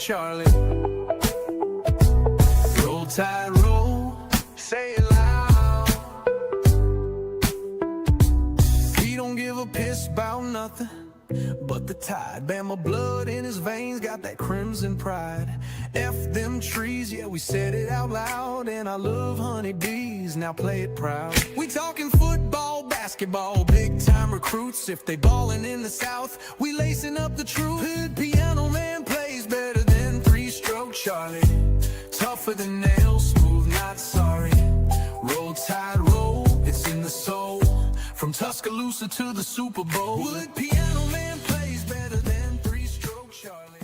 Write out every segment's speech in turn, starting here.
Charlie. Roll Tide, roll, say it loud. He don't give a piss about nothing but the tide. Bama blood in his veins, got that crimson pride. F them trees, yeah, we said it out loud. And I love honeybees, now play it proud. We talking football, basketball, big time recruits. If they ballin' in the South, we lacing up the truth. Hood piano man plays better than three-stroke Charlie. Tougher than nails, smooth, not sorry. Roll Tide, roll, it's in the soul. From Tuscaloosa to the Super Bowl. Wood piano man plays better than three-stroke Charlie.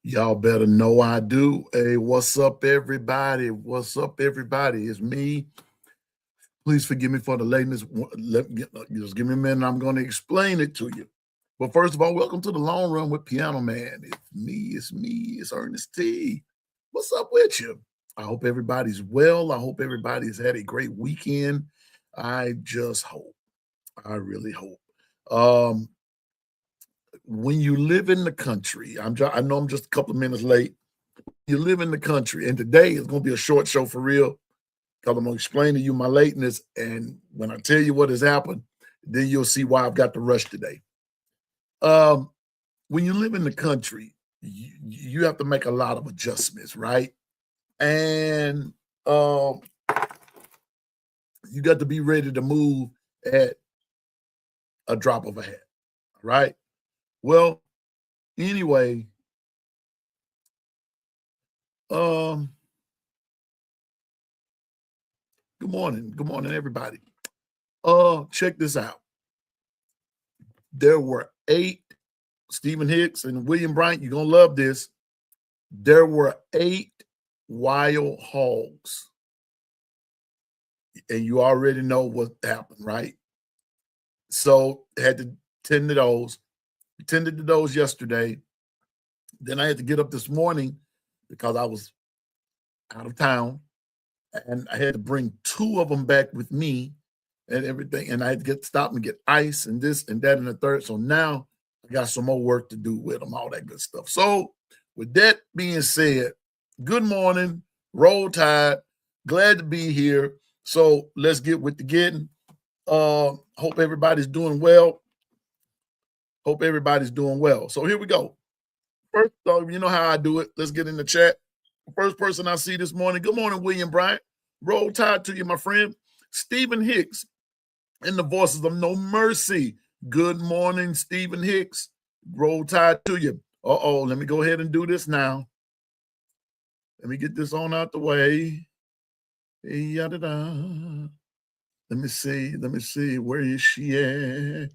Y'all better know I do. Hey, what's up, everybody? What's up, everybody? It's me. Please forgive me for the lateness. Just give me a minute. I'm going to explain it to you. But first of all, welcome to the Long Run with Piano Man. It's me. It's Ernest T. What's up with you? I hope everybody's well. I hope everybody's had a great weekend. I just hope. I really hope. When you live in the country, I know I'm just a couple of minutes late. You live in the country, and today is going to be a short show for real, because I'm going to explain to you my lateness, and when I tell you what has happened, then you'll see why I've got to rush today. When you live in the country, you have to make a lot of adjustments, right? And you got to be ready to move at a drop of a hat, right? Well, anyway, good morning. Good morning, everybody. Check this out. There were 8, Stephen Hicks and William Bryant, you're going to love this. There were 8 wild hogs. And you already know what happened, right? So had to tend to those. Tended to those yesterday. Then I had to get up this morning because I was out of town, and I had to bring 2 of them back with me and everything. And I had to stop and get ice and this and that and the third. So now I got some more work to do with them, all that good stuff. So with that being said, good morning, Roll Tide. Glad to be here. So let's get with the getting. Hope everybody's doing well. Hope everybody's doing well. So here we go. First, you know how I do it. Let's get in the chat. First person I see this morning. Good morning, William Bryant. Roll Tide to you, my friend. Stephen Hicks and the Voices of No Mercy. Good morning, Stephen Hicks. Roll Tide to you. Let me go ahead and do this now. Let me get this on out the way. Yada-da. Let me see. Where is she at?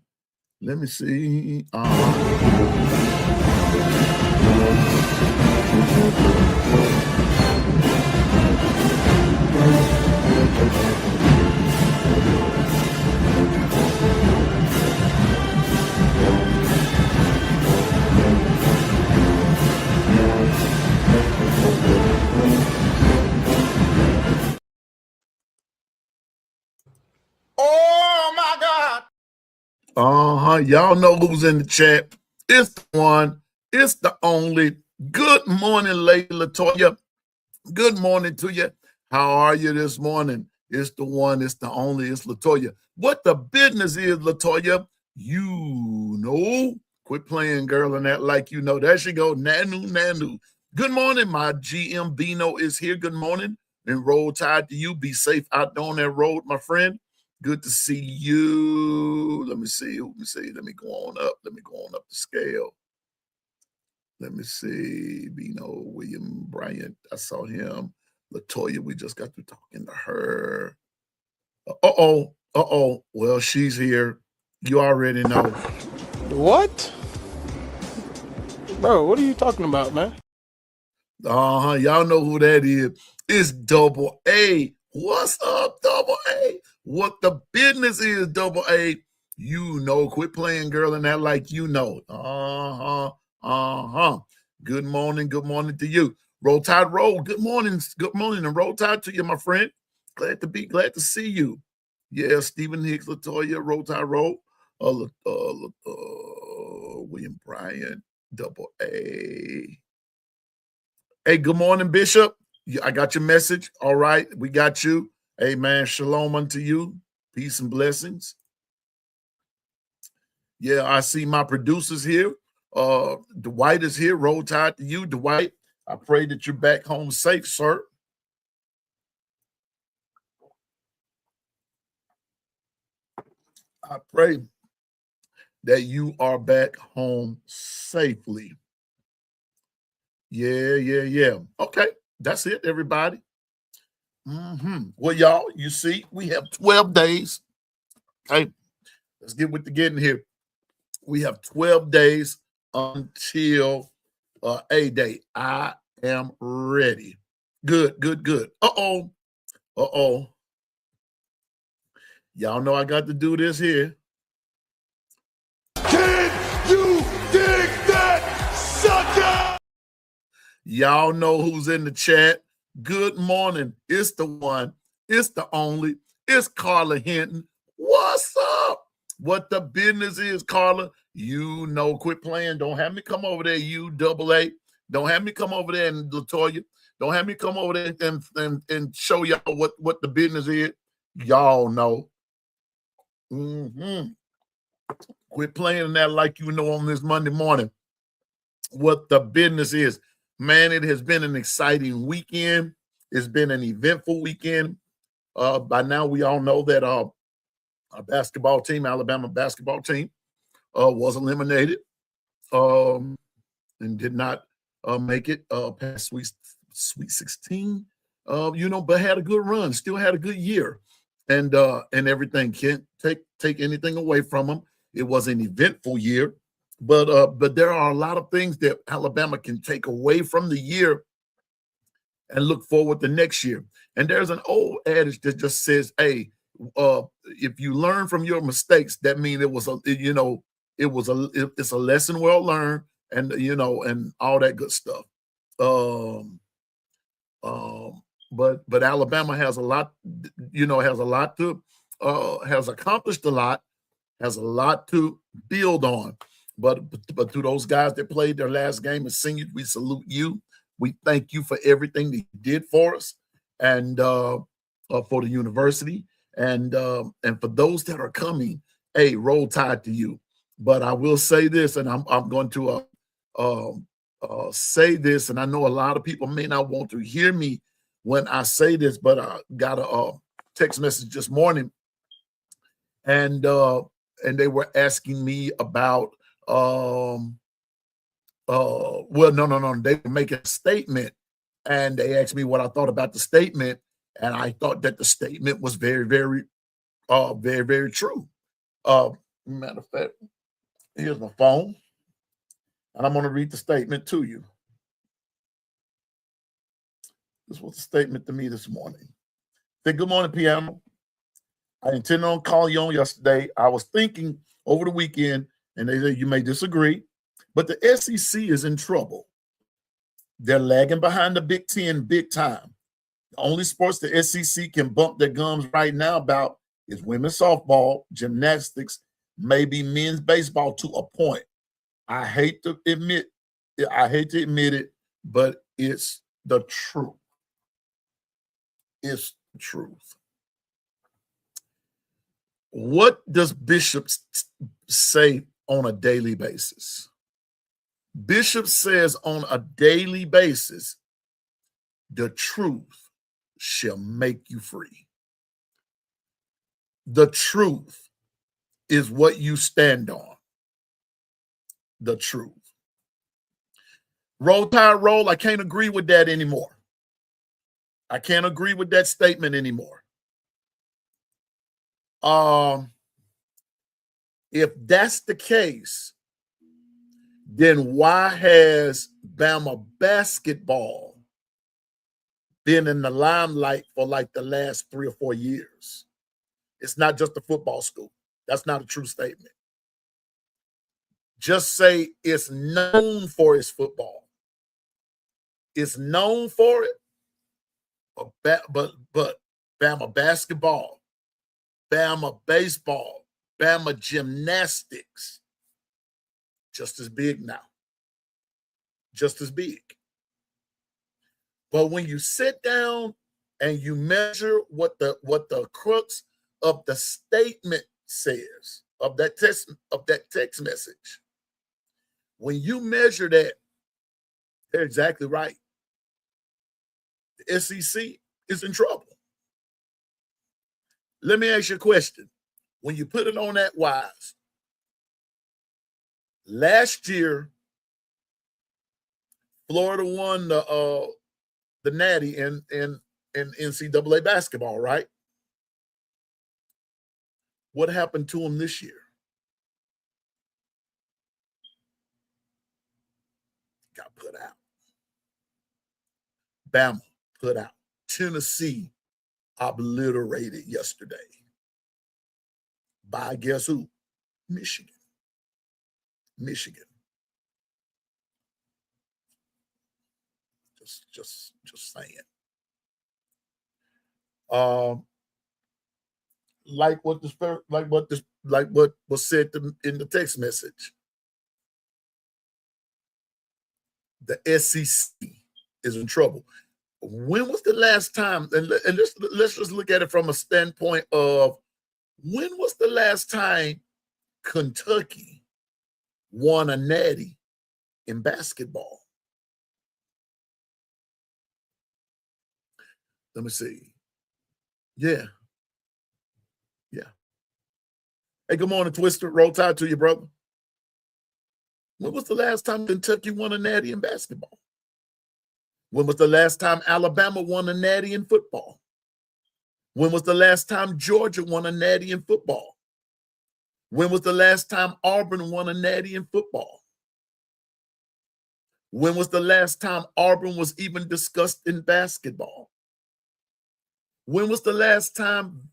Let me see. Oh my God. Y'all know who's in the chat. It's the one. It's the only. Good morning, Lady Latoya. Good morning to you. How are you this morning? It's the one. It's the only. It's Latoya. What the business is, Latoya? You know. Quit playing, girl, and that like you know. There she go. Nanu. Good morning. My GM Bino is here. Good morning. And Roll Tide to you. Be safe out there on that road, my friend. Good to see you. Let me see. Let me go on up. Let me go on up the scale. Let me see. Bino, William Bryant. I saw him. Latoya, we just got through talking to her. Well, she's here. You already know. What? Bro, what are you talking about, man? Y'all know who that is. It's Double A. What's up, Double A? What the business is, Double A? You know, quit playing, girl, and that like you know. Good morning to you. Roll Tide roll. Good morning, and Roll Tide to you, my friend. Glad to see you. Yeah, Stephen Hicks, Latoya, Roll Tide roll. William Bryant, double A. Hey, good morning, Bishop. I got your message. All right, we got you. Amen. Shalom unto you. Peace and blessings. Yeah, I see my producers here. Dwight is here. Roll Tide to you, Dwight. I pray that you're back home safe, sir. I pray that you are back home safely. Yeah. Okay, that's it, everybody. Well, y'all, you see, we have 12 days. Okay, let's get with the getting here. We have 12 days until A-Day. I am ready. Good. Uh-oh. Y'all know I got to do this here. Can you dig that, sucker? Y'all know who's in the chat. Good morning. It's the one. It's the only. It's Carla Hinton. What's up? What the business is, Carla? You know, quit playing. Don't have me come over there, you double A. Don't have me come over there and Latoya. Don't have me come over there and show y'all what the business is. Y'all know. Quit playing that like you know on this Monday morning what the business is. Man, it has been an exciting weekend. It's been an eventful weekend. By now, we all know that our basketball team, Alabama basketball team, was eliminated and did not make it past Sweet 16. But had a good run, still had a good year, and everything. Can't take anything away from them. It was an eventful year. But there are a lot of things that Alabama can take away from the year and look forward to next year. And there's an old adage that just says, "Hey, if you learn from your mistakes, that means it's a lesson well learned, and and all that good stuff." But Alabama has a lot, has accomplished a lot, has a lot to build on. But to those guys that played their last game as seniors, we salute you. We thank you for everything that you did for us and for the university. And for those that are coming, hey, roll tide to you. But I will say this, and I'm going to say this, and I know a lot of people may not want to hear me when I say this, but I got a text message this morning, and they were asking me about no. They were making a statement, and they asked me what I thought about the statement, and I thought that the statement was very, very, very, very true. Matter of fact, here's my phone, and I'm going to read the statement to you. This was a statement to me this morning. Say, good morning, Piano. I intended on calling you on yesterday. I was thinking over the weekend, and they said you may disagree, but the SEC is in trouble. They're lagging behind the Big Ten big time. The only sports the SEC can bump their gums right now about is women's softball, gymnastics, maybe men's baseball to a point. I hate to admit it, but it's the truth. It's the truth. What does Bishop say on a daily basis? Bishop says on a daily basis, the truth shall make you free. The truth is what you stand on. The truth. Roll Tide roll, I can't agree with that anymore. I can't agree with that statement anymore. If that's the case, then why has Bama basketball been in the limelight for like the last 3 or 4 years? It's not just a football school. That's not a true statement. Just say it's known for its football. It's known for it, but Bama basketball, Bama baseball, Bama Gymnastics, just as big now. Just as big. But when you sit down and you measure what the crux of the statement says, of that text message, when you measure that, they're exactly right. The SEC is in trouble. Let me ask you a question. When you put it on that wise, last year, Florida won the Natty in NCAA basketball, right? What happened to them this year? Got put out. Bama put out. Tennessee obliterated yesterday by guess who? Michigan. Just saying. Like what was said in the text message. The SEC is in trouble. When was the last time? And let's just look at it from a standpoint of when was the last time Kentucky won a natty in basketball? Let me see. Yeah. Hey, good morning, Twister. Roll Tide to you, brother. When was the last time Kentucky won a natty in basketball? When was the last time Alabama won a natty in football? When was the last time Georgia won a natty in football? When was the last time Auburn won a natty in football? When was the last time Auburn was even discussed in basketball? When was the last time,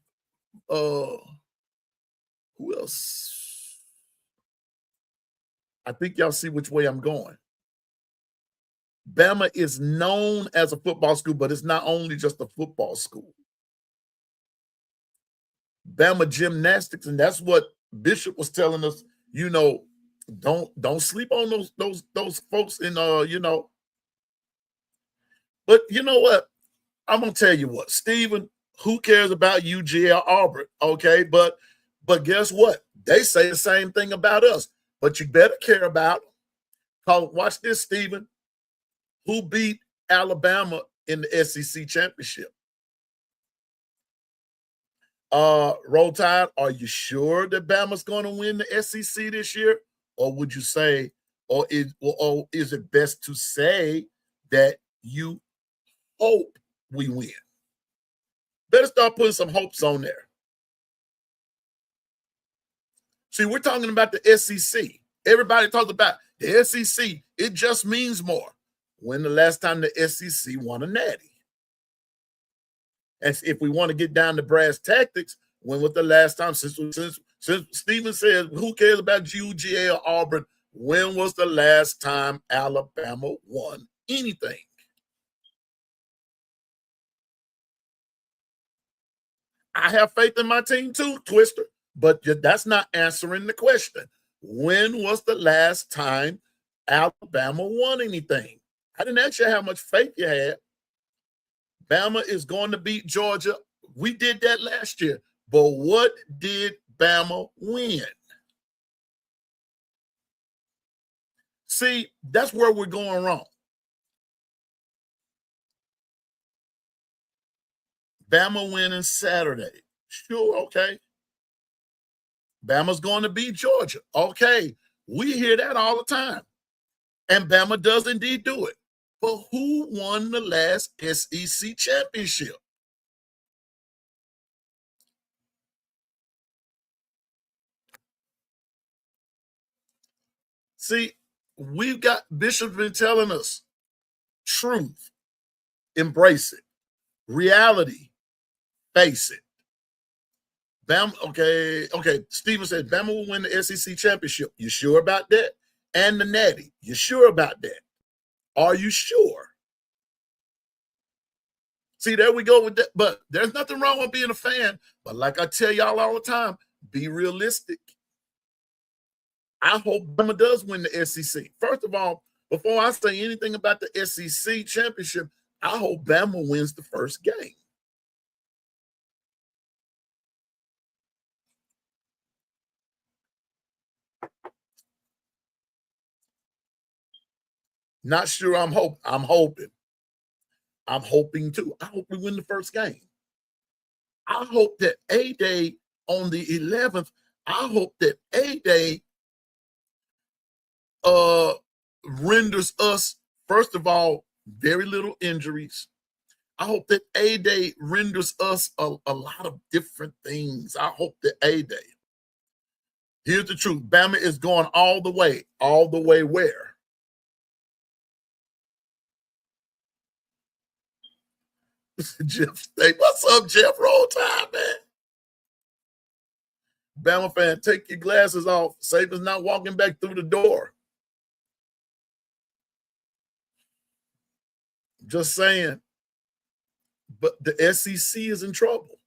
who else? I think y'all see which way I'm going. Bama is known as a football school, but it's not only just a football school. Bama Gymnastics, and that's what Bishop was telling us, don't sleep on those folks in But you know what? I'm gonna tell you what, Stephen, who cares about UGA or Auburn? Okay, but guess what? They say the same thing about us. But you better care about them. Watch this, Stephen. Who beat Alabama in the SEC championship? Roll Tide, are you sure that Bama's going to win the SEC this year? Or would you say, or is it best to say that you hope we win? Better start putting some hopes on there. See, we're talking about the SEC. Everybody talks about the SEC. It just means more. When the last time the SEC won a natty? And if we want to get down to brass tactics, when was the last time, since Stephen says, who cares about UGA or Auburn, when was the last time Alabama won anything? I have faith in my team too, Twister, but that's not answering the question. When was the last time Alabama won anything? I didn't ask you how much faith you had. Bama is going to beat Georgia. We did that last year. But what did Bama win? See, that's where we're going wrong. Bama winning Saturday. Sure, okay. Bama's going to beat Georgia. Okay. We hear that all the time. And Bama does indeed do it. But who won the last SEC championship? See, we've got Bishop been telling us truth, embrace it. Reality, face it. Bama, okay. Stephen said Bama will win the SEC championship. You sure about that? And the Natty, you sure about that? Are you sure? See, there we go with that. But there's nothing wrong with being a fan. But like I tell y'all all the time, Be realistic. I hope Bama does win the SEC. First of all, before I say anything about the SEC championship, I hope Bama wins the first game. Not sure. I'm hoping. I'm hoping too. I hope we win the first game. I hope that A-Day on the 11th, I hope that A-Day renders us, first of all, very little injuries. I hope that A-Day renders us a lot of different things. I hope that A-Day. Here's the truth. Bama is going all the way. All the way where? Jeff, hey, what's up, Jeff? Roll time, man. Bama fan, take your glasses off. Saban's not walking back through the door. Just saying. But the SEC is in trouble.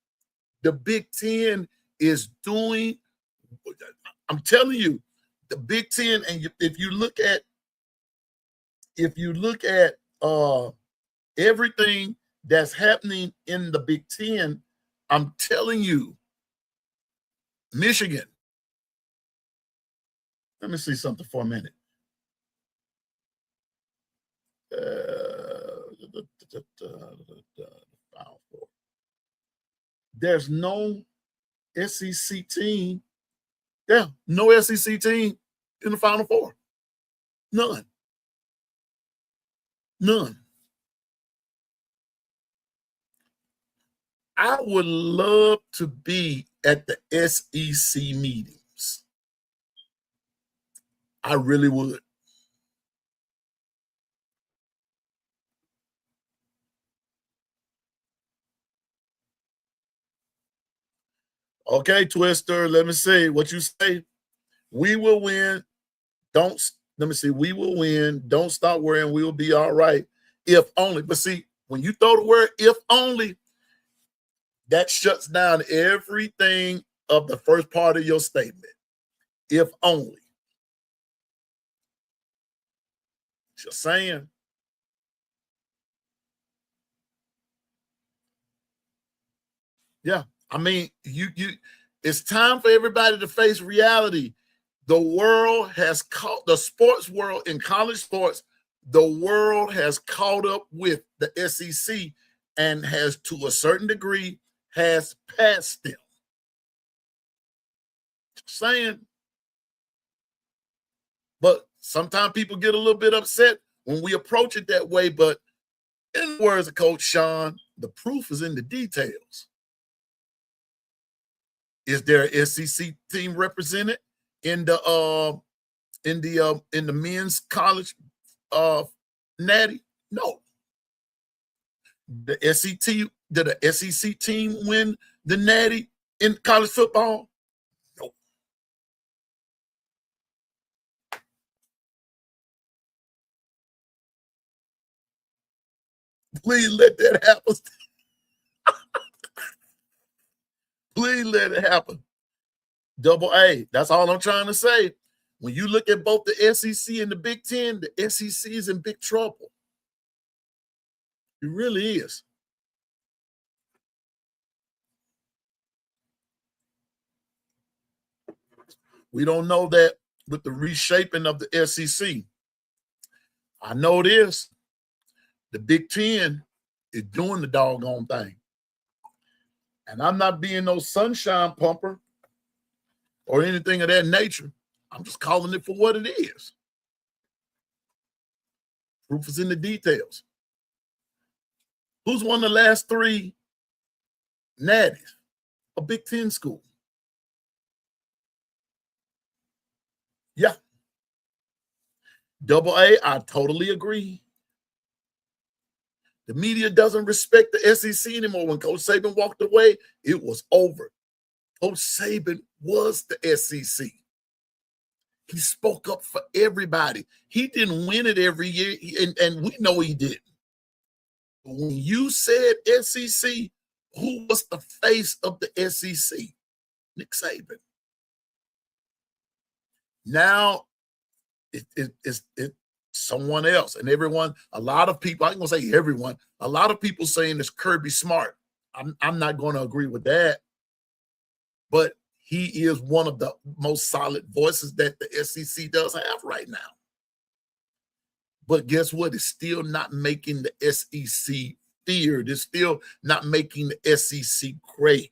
The Big Ten is doing, I'm telling you, the Big Ten, and if you look at everything that's happening in the Big Ten, I'm telling you, Michigan. Let me see something for a minute. There's no SEC team. Yeah, no SEC team in the Final Four. None. None. I would love to be at the SEC meetings. I really would. Okay, Twister, let me see what you say. We will win. Let me see. We will win. Don't stop worrying. We will be all right. If only. But see, when you throw the word if only, that shuts down everything of the first part of your statement. If only. Just saying. Yeah. I mean, it's time for everybody to face reality. The world has caught the sports world in college sports. The world has caught up with the SEC and has, to a certain degree, has passed them. Just saying. But sometimes people get a little bit upset when we approach it that way. But in the words of Coach Sean, the proof is in the details. Is there an SEC team represented in the men's college natty? No. Did the SEC team win the natty in college football? No. Please let that happen. Please let it happen. Double A. That's all I'm trying to say. When you look at both the SEC and the Big Ten, the SEC is in big trouble. It really is. We don't know that with the reshaping of the SEC. I know this. The Big Ten is doing the doggone thing. And I'm not being no sunshine pumper or anything of that nature. I'm just calling it for what it is. Proof is in the details. Who's won the last 3 natties? A Big Ten school. Yeah. Double A, I totally agree. The media doesn't respect the SEC anymore. When Coach Saban walked away, it was over. Coach Saban was the SEC. He spoke up for everybody. He didn't win it every year, and we know he didn't. But when you said SEC, who was the face of the SEC? Nick Saban. Now it's someone else, and everyone. A lot of people. I ain't gonna say everyone. A lot of people saying it's Kirby Smart. I'm not going to agree with that, but he is one of the most solid voices that the SEC does have right now. But guess what? It's still not making the SEC feared. It's still not making the SEC great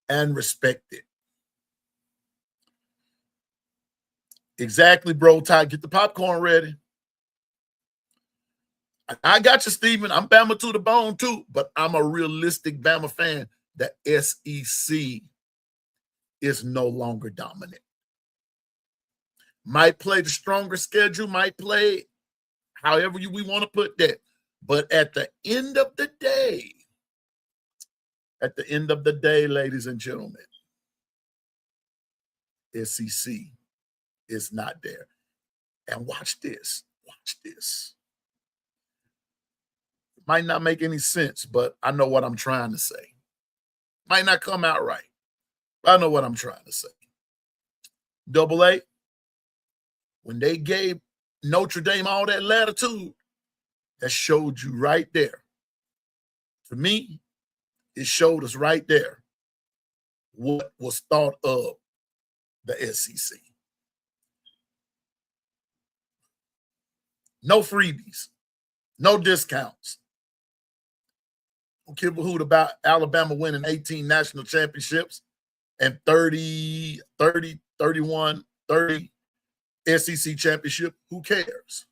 and respected. Exactly, bro. Ty, get the popcorn ready. I got you, Steven. I'm Bama to the bone, too, but I'm a realistic Bama fan. The SEC is no longer dominant. Might play the stronger schedule, might play however we want to put that. But at the end of the day, ladies and gentlemen, SEC is not there. And watch this. Watch this. Might not make any sense, but I know what I'm trying to say. Might not come out right, but I know what I'm trying to say. Double A, when they gave Notre Dame all that latitude, that showed you right there. To me, it showed us right there what was thought of the SEC. No freebies, no discounts. Don't give a hoot about Alabama winning 18 national championships and 30 SEC championship. Who cares?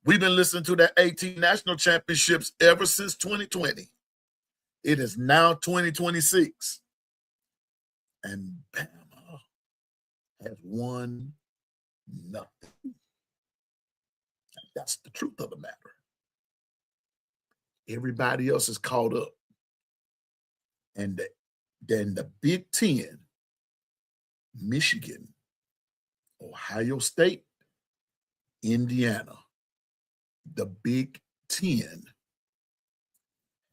We've been listening to that 18 national championships ever since 2020. It is now 2026. And Bama has won nothing. That's the truth of the matter. Everybody else is caught up. And then the Big Ten, Michigan, Ohio State, Indiana, the Big Ten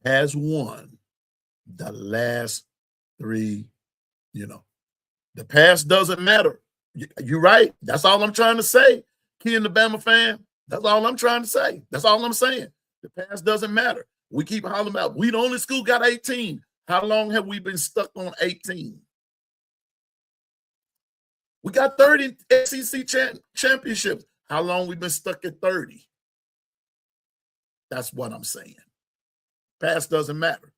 has won the last three. The past doesn't matter. You're right. That's all I'm trying to say. Ken, the Bama fan, that's all I'm trying to say. That's all I'm saying. The past doesn't matter. We keep hollering out, we the only school got 18. How long have we been stuck on 18? We got 30 SEC championships. How long we been stuck at 30? That's what I'm saying. Past doesn't matter.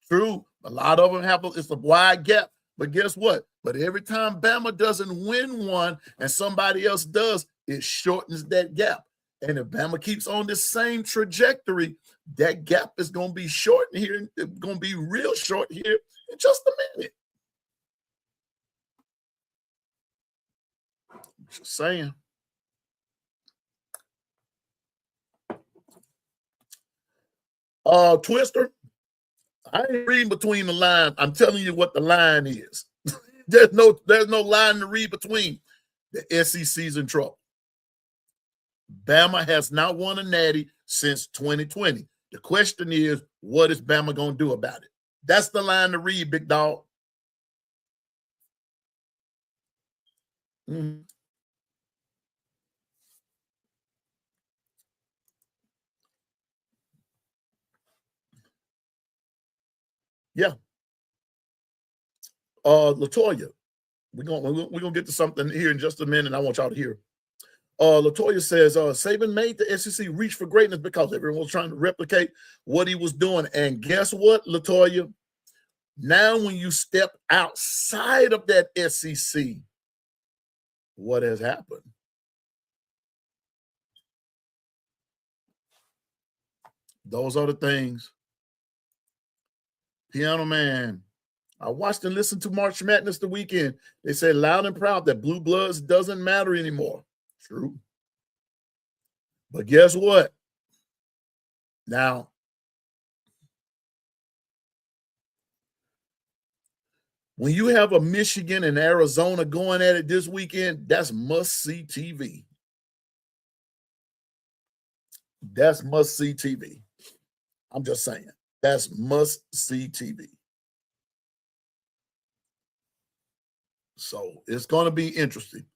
True, a lot of them it's a wide gap. But guess what? But every time Bama doesn't win one and somebody else does, it shortens that gap. And if Bama keeps on this same trajectory, that gap is going to be shortened here. It's going to be real short here in just a minute. Just saying. Twister, I ain't reading between the lines. I'm telling you what the line is. There's no line to read between. The SEC's in trouble. Bama has not won a natty since 2020. The question is, what is Bama going to do about it? That's the line to read, big dog. Mm-hmm. Yeah. Latoya, we're gonna get to something here in just a minute. I want y'all to hear. Latoya says, Saban made the SEC reach for greatness because everyone was trying to replicate what he was doing. And guess what, Latoya? Now when you step outside of that SEC, what has happened? Those are the things. Piano Man, I watched and listened to March Madness the weekend. They said loud and proud that blue bloods doesn't matter anymore. True. But guess what? Now, when you have a Michigan and Arizona going at it this weekend, that's must-see TV. That's must-see TV. I'm just saying. That's must-see TV. So it's going to be interesting.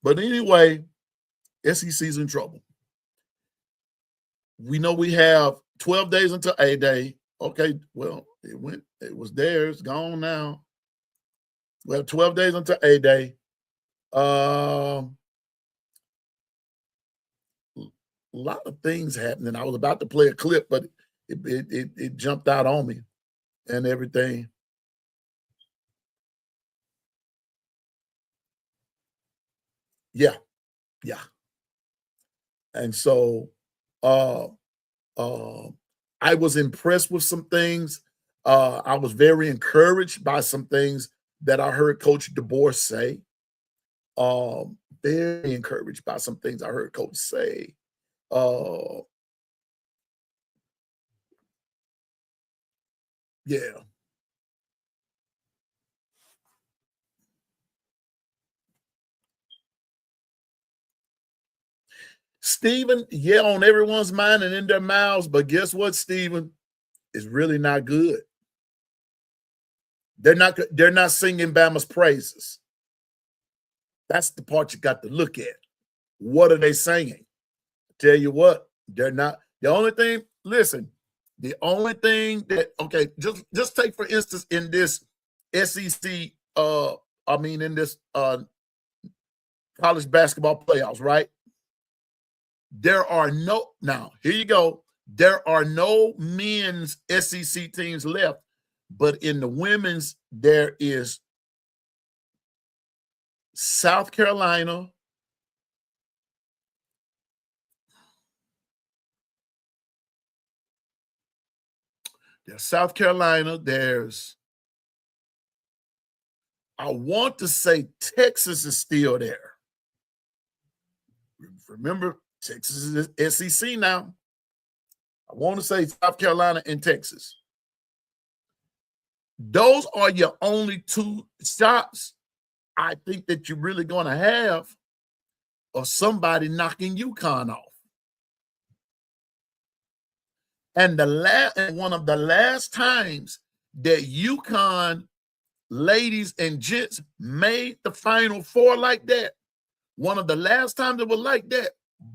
But anyway, SEC's in trouble. We know we have 12 days until A-Day. Okay, well, it was there. It's gone now. We have 12 days until A-Day. A lot of things happening. I was about to play a clip, but it jumped out on me and everything. Yeah. And so I was impressed with some things. I was very encouraged by some things that I heard Coach DeBoer say. Very encouraged by some things I heard Coach say. Yeah. Stephen, yeah, on everyone's mind and in their mouths, but guess what, Stephen? It's really not good. They're not singing Bama's praises. That's the part you got to look at. What are they singing? Tell you what, they're not. The only thing that, okay, just take, for instance, in this SEC, in this college basketball playoffs, right? There are now, here you go. There are no men's SEC teams left, but in the women's, there is South Carolina, there's, I want to say Texas is still there. Remember, Texas is SEC now. I want to say South Carolina and Texas. Those are your only two shots I think that you're really going to have of somebody knocking UConn off. And one of the last times that UConn ladies and gents made the Final Four like that, one of the last times it was like that,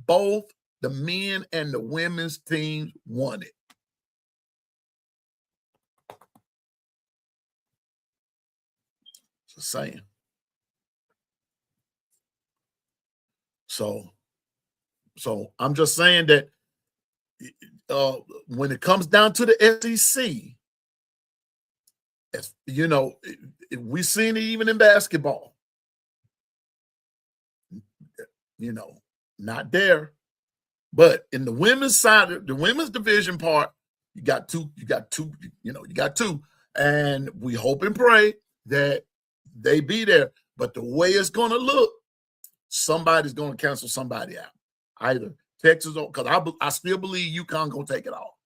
both the men and the women's teams won it. Just saying. So I'm just saying that when it comes down to the SEC, you know, we've seen it even in basketball. You know, not there. But in the women's side, the women's division part, you got two. And we hope and pray that they be there. But the way it's going to look, somebody's going to cancel somebody out. Either Texas or, because I still believe UConn going to take it all.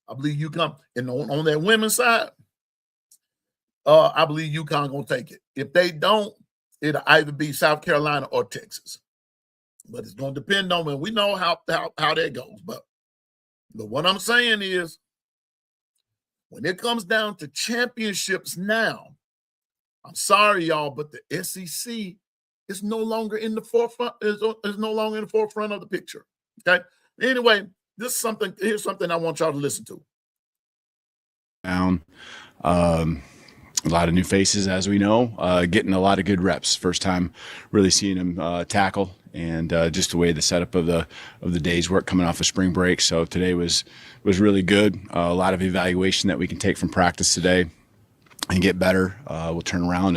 I believe UConn. And on that women's side, I believe UConn going to take it. If they don't, it'll either be South Carolina or Texas. But it's going to depend on when we know how that goes. But what I'm saying is, when it comes down to championships now, I'm sorry, y'all, but the SEC is no longer in the forefront. Is no longer in the forefront of the picture. Okay. Anyway, here's something I want y'all to listen to. A lot of new faces, as we know, getting a lot of good reps. First time really seeing them tackle, and just the way the setup of the day's work coming off of spring break. So today was really good. A lot of evaluation that we can take from practice today and get better. We'll turn around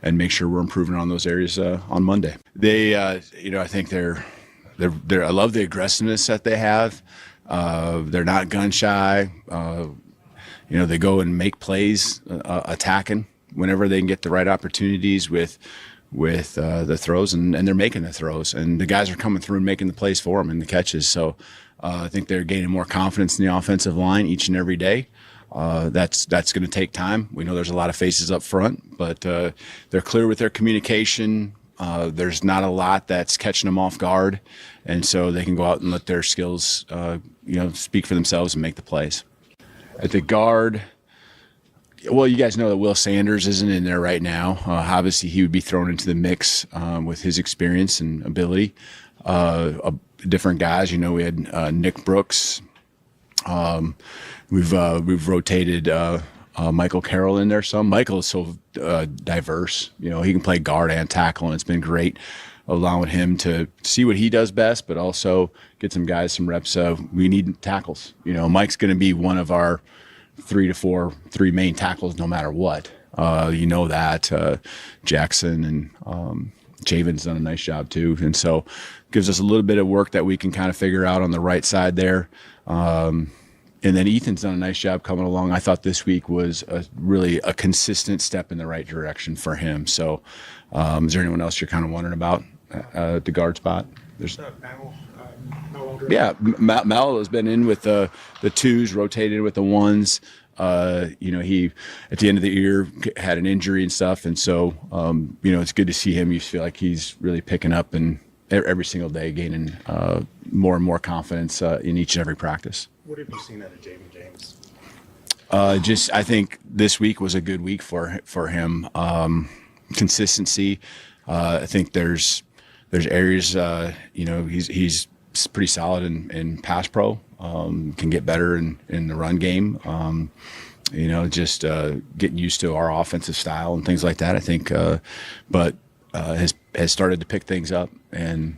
and make sure we're improving on those areas on Monday. They, I think they're. I love the aggressiveness that they have. They're not gun shy. They go and make plays, attacking whenever they can get the right opportunities with the throws, and they're making the throws, and the guys are coming through and making the plays for them and the catches. So I think they're gaining more confidence in the offensive line each and every day. That's going to take time. We know there's a lot of faces up front, but they're clear with their communication. There's not a lot that's catching them off guard, and so they can go out and let their skills, speak for themselves and make the plays. At the guard, Well, you guys know that Will Sanders isn't in there right now. Obviously, he would be thrown into the mix with his experience and ability. Different guys, we had Nick Brooks. We've rotated Michael Carroll in there some. Michael is so diverse. He can play guard and tackle, and it's been great allowing him to see what he does best, but also get some guys some reps. We need tackles. Mike's going to be one of our 3 main tackles no matter what. That Jackson and Javen's done a nice job too, and so gives us a little bit of work that we can kind of figure out on the right side there. And then Ethan's done a nice job coming along. I thought this week was really a consistent step in the right direction for him. So is there anyone else you're kind of wondering about at the guard spot? There's Mel has been in with the twos, rotated with the ones. He at the end of the year had an injury and stuff, and so it's good to see him. You feel like he's really picking up and every single day gaining more and more confidence in each and every practice. What have you seen out of Javen James? I think this week was a good week for him. Consistency. I think there's areas. He's pretty solid in pass pro. Can get better in the run game. Getting used to our offensive style and things like that. I think, but has started to pick things up and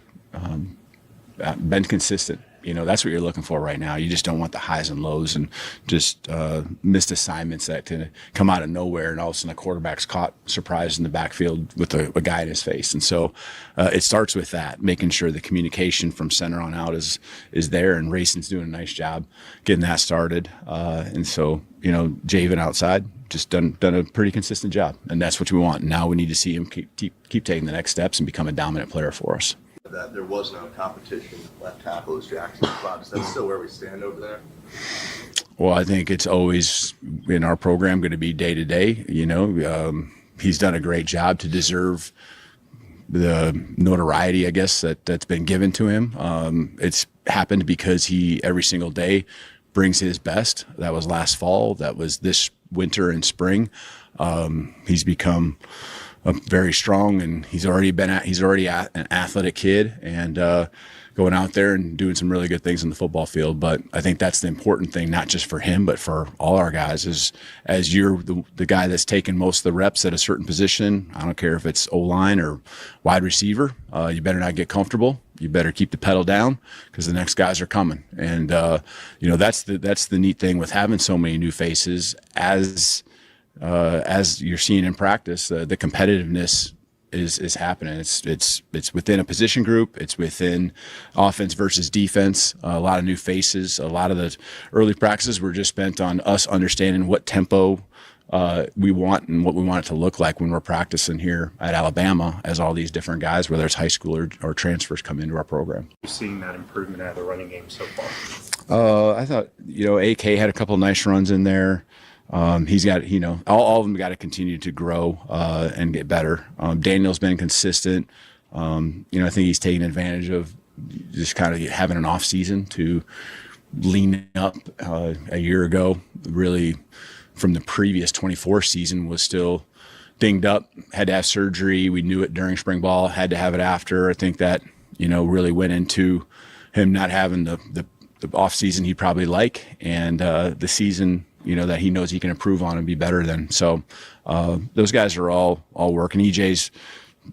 been consistent. That's what you're looking for right now. You just don't want the highs and lows and just missed assignments that can come out of nowhere, and all of a sudden a quarterback's caught surprised in the backfield with a guy in his face. And so it starts with that, making sure the communication from center on out is there, and Rayson's doing a nice job getting that started. And so, Javen outside just done a pretty consistent job, and that's what we want. Now we need to see him keep taking the next steps and become a dominant player for us. That there was no competition left tackle as Jackson's spot. Is that still where we stand over there? Well, I think it's always in our program going to be day to day. He's done a great job to deserve the notoriety, I guess, that's been given to him. It's happened because he every single day brings his best. That was last fall. That was this winter and spring. He's become very strong, and he's already an athletic kid, and going out there and doing some really good things in the football field. But I think that's the important thing, not just for him, but for all our guys, is as you're the guy that's taking most of the reps at a certain position. I don't care if it's O-line or wide receiver. You better not get comfortable. You better keep the pedal down, because the next guys are coming. And that's the neat thing with having so many new faces. As you're seeing in practice, the competitiveness is happening. It's within a position group. It's within offense versus defense. A lot of new faces. A lot of the early practices were just spent on us understanding what tempo we want and what we want it to look like when we're practicing here at Alabama, as all these different guys, whether it's high school or transfers, come into our program. You're seeing that improvement out of the running game so far? I thought, AK had a couple of nice runs in there. He's got, all of them got to continue to grow and get better. Daniel's been consistent. I think he's taking advantage of just kind of having an off season to lean up. A year ago, really from the previous 24 season, was still dinged up, had to have surgery. We knew it during spring ball, had to have it after. I think that, really went into him not having the off season he'd probably like, and the season that he knows he can improve on and be better than. So those guys are all working. EJ's,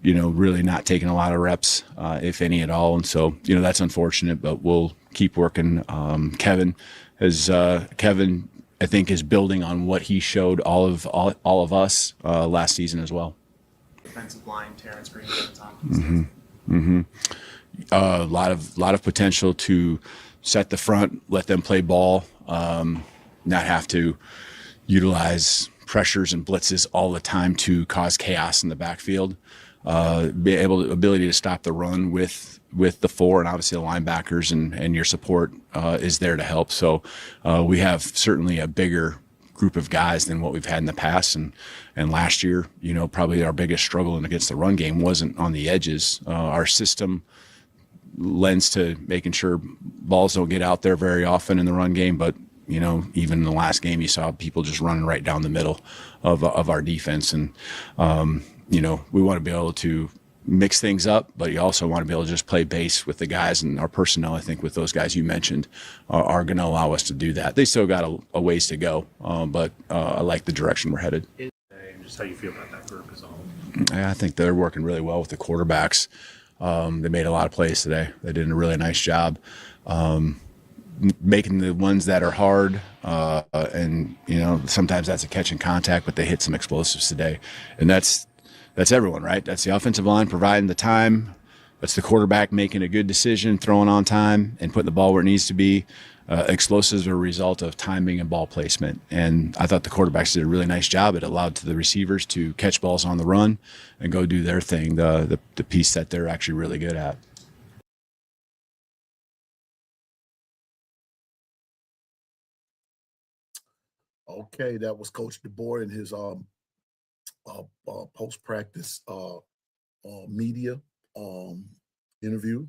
really not taking a lot of reps, if any at all. And so, that's unfortunate, but we'll keep working. Kevin, I think, is building on what he showed all of us last season as well. Defensive line, Terrence Green, Tompkins. A lot of potential to set the front, let them play ball, not have to utilize pressures and blitzes all the time to cause chaos in the backfield. Ability to stop the run with the four, and obviously the linebackers and your support is there to help. So we have certainly a bigger group of guys than what we've had in the past. And last year, probably our biggest struggle against the run game wasn't on the edges. Our system lends to making sure balls don't get out there very often in the run game, but even in the last game, you saw people just running right down the middle of our defense. And, we want to be able to mix things up, but you also want to be able to just play base with the guys, and our personnel, I think, with those guys you mentioned, are going to allow us to do that. They still got a ways to go, but I like the direction we're headed. And just how you feel about that group as a whole. I think they're working really well with the quarterbacks. They made a lot of plays today. They did a really nice job making the ones that are hard. And sometimes that's a catch and contact, but they hit some explosives today. And that's everyone, right? That's the offensive line providing the time. That's the quarterback making a good decision, throwing on time, and putting the ball where it needs to be. Explosives are a result of timing and ball placement. And I thought the quarterbacks did a really nice job. It allowed to the receivers to catch balls on the run and go do their thing, the piece that they're actually really good at. Okay, that was Coach DeBoer in his post-practice media interview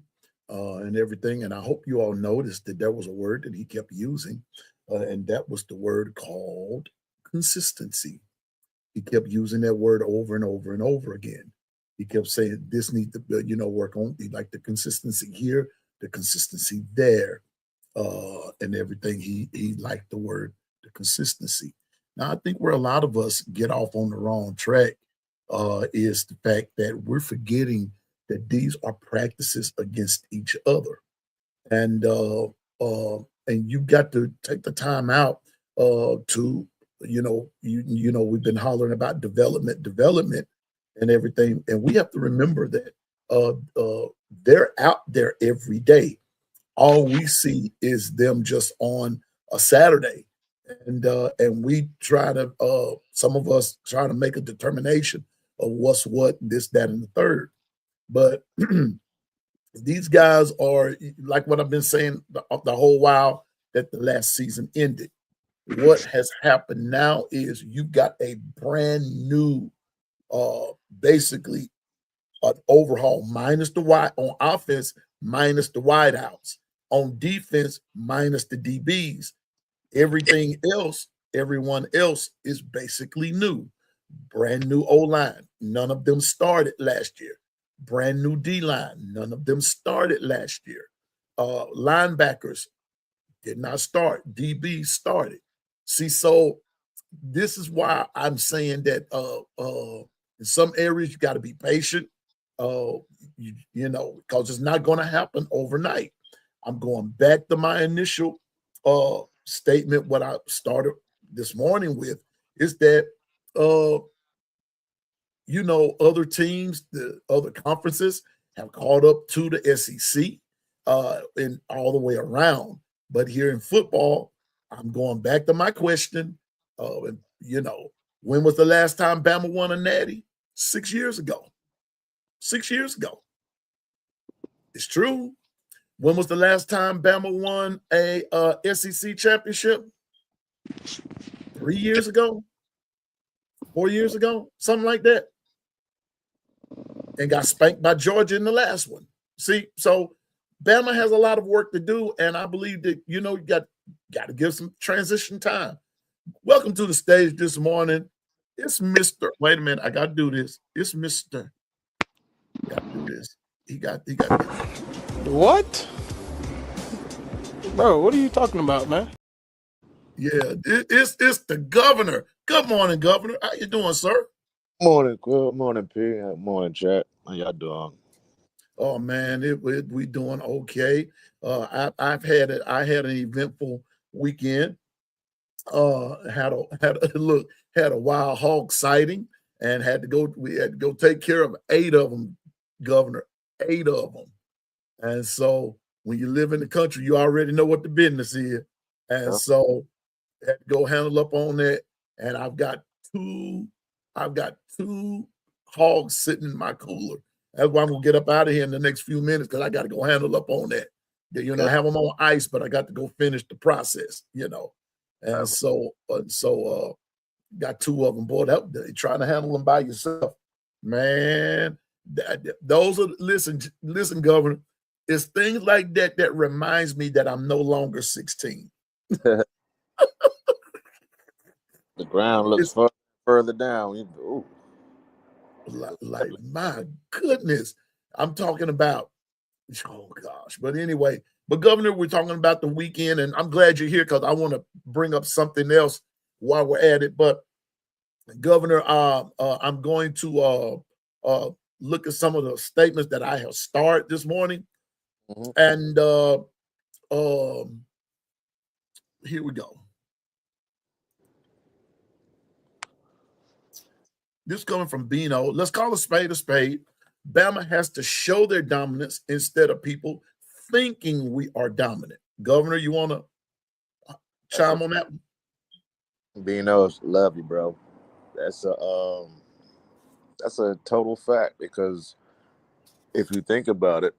and everything. And I hope you all noticed that there was a word that he kept using, and that was the word called consistency. He kept using that word over and over and over again. He kept saying this needs to work on like the consistency here, the consistency there, and everything. He liked the word the consistency. Now, I think where a lot of us get off on the wrong track is the fact that we're forgetting that these are practices against each other. And you got to take the time out to, we've been hollering about development and everything. And we have to remember that they're out there every day. All we see is them just on a Saturday. And we try to, some of us try to make a determination of what's what, this, that, and the third. But these guys are like what I've been saying the whole while that the last season ended. What has happened now is you got a brand new, basically an overhaul, minus the wide on offense, minus the wideouts, on defense, minus the DBs. Everything else, everyone else is basically new. Brand new O-line. None of them started last year. Brand new D-line. None of them started last year. Linebackers did not start. DBs started. See, so this is why I'm saying that in some areas you got to be patient, because it's not going to happen overnight. I'm going back to my initial statement. What I started this morning with is that other teams, the other conferences have caught up to the SEC and all the way around. But here in football, I'm going back to my question. When was the last time Bama won a natty? 6 years ago. 6 years ago. It's true. When was the last time Bama won a SEC championship? 3 years ago? 4 years ago? Something like that. And got spanked by Georgia in the last one. See, so Bama has a lot of work to do, and I believe that, you got to give some transition time. Welcome to the stage this morning. It's Mr. Wait a minute, I got to do this. It's Mr. Got to do this. He got to get What? Bro, what are you talking about, man? Yeah, it's the governor. Good morning, Governor. How you doing, sir? Morning, good morning, P. Morning, chat. How y'all doing? Oh man, we doing okay. I had an eventful weekend. Had a wild hog sighting and we had to go take care of 8 of them, Governor. 8 of them. And so when you live in the country, you already know what the business is. And so had to go handle up on that. And I've got two hogs sitting in my cooler. That's why I'm gonna get up out of here in the next few minutes, because I got to go handle up on that. I have them on ice, but I got to go finish the process. And so got 2 of them. Boy, that trying to handle them by yourself, man. Those are listen, Governor. It's things like that that reminds me that I'm no longer 16. The ground looks It's further down. Ooh, like my goodness. I'm talking about, oh gosh. But anyway, but Governor, we're talking about the weekend, and I'm glad you're here because I want to bring up something else while we're at it. But Governor, I'm going to look at some of the statements that I have started this morning, and here we go. This coming from Bino. Let's call a spade a spade. Bama has to show their dominance instead of people thinking we are dominant. Governor, you want to chime on that one? Beanos, love you, bro. That's a total fact because if you think about it,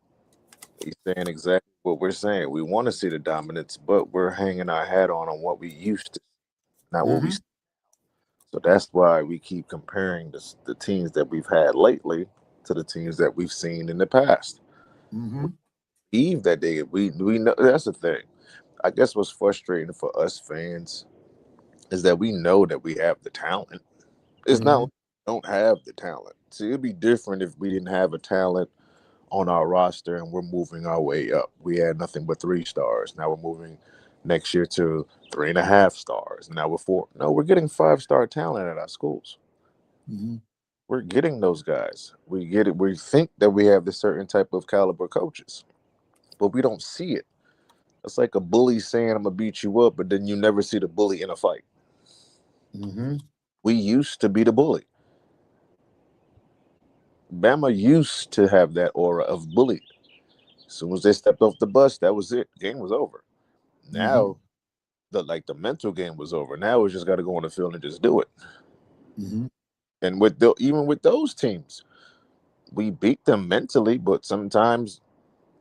he's saying exactly what we're saying. We want to see the dominance, but we're hanging our hat on what we used to, not what we. So that's why we keep comparing the teams that we've had lately to the teams that we've seen in the past. Eve that day, we know that's the thing. I guess what's frustrating for us fans is that we know that we have the talent. It's not like we don't have the talent. See, it'd be different if we didn't have a talent on our roster and we're moving our way up. We had nothing but 3 stars. Now we're moving next year to 3.5 stars. Now we're 4. No, we're getting 5-star talent at our schools. We're getting those guys. We get it. We think that we have this certain type of caliber coaches, but we don't see it. It's like a bully saying, "I'm gonna beat you up," but then you never see the bully in a fight. We used to be the bully. Bama used to have that aura of bully. As soon as they stepped off the bus, that was it. Game was over. Now, the mental game was over. Now we just got to go on the field and just do it. And even with those teams, we beat them mentally, but sometimes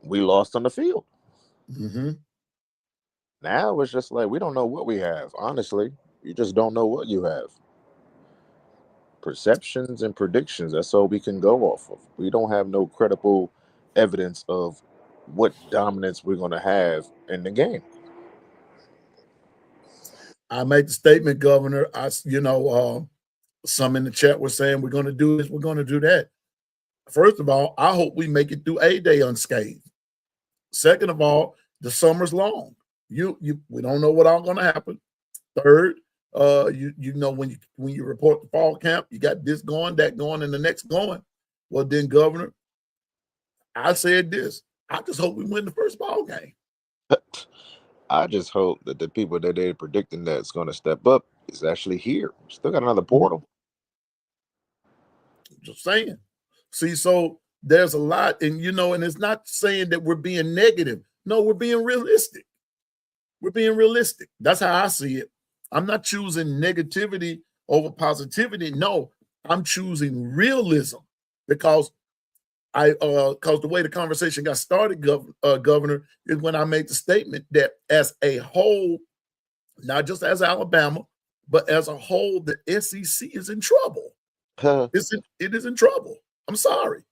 we lost on the field. Now it's just like we don't know what we have. Honestly, you just don't know what you have. Perceptions and predictions, that's all we can go off of. We don't have no credible evidence of what dominance we're going to have in the game. I made the statement, Governor. Some in the chat were saying we're going to do this, we're going to do that. First of all, I hope we make it through A-Day unscathed. Second of all, the summer's long. We don't know what all going to happen. Third, when you report the fall camp, you got this going, that going, and the next going. Well, then, Governor, I said this. I just hope we win the first ball game. I just hope that the people that they're predicting that's going to step up is actually here. Still got another portal. Just saying. See, so there's a lot, and it's not saying that we're being negative. No, we're being realistic. We're being realistic. That's how I see it. I'm not choosing negativity over positivity. No, I'm choosing realism because the way the conversation got started, Governor, is when I made the statement that as a whole, not just as Alabama, but as a whole, the SEC is in trouble. It is in trouble. I'm sorry.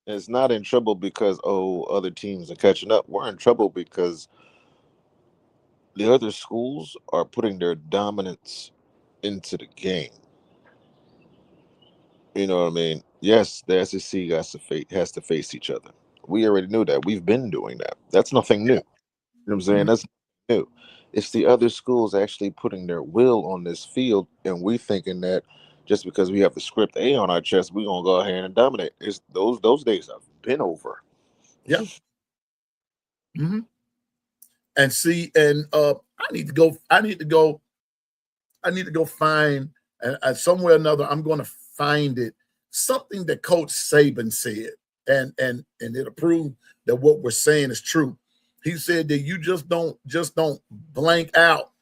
It's not in trouble because other teams are catching up. We're in trouble because the other schools are putting their dominance into the game. You know what I mean? Yes, the SEC has to face each other. We already knew that. We've been doing that. That's nothing new. You know what I'm saying? That's new. It's the other schools actually putting their will on this field, and we thinking that just because we have the script A on our chest, we're gonna go ahead and dominate. It's those days have been over. Yeah. And see, and I need to go find somewhere or another. I'm going to find it. Something that Coach Saban said, and it'll prove that what we're saying is true. He said that you just don't blank out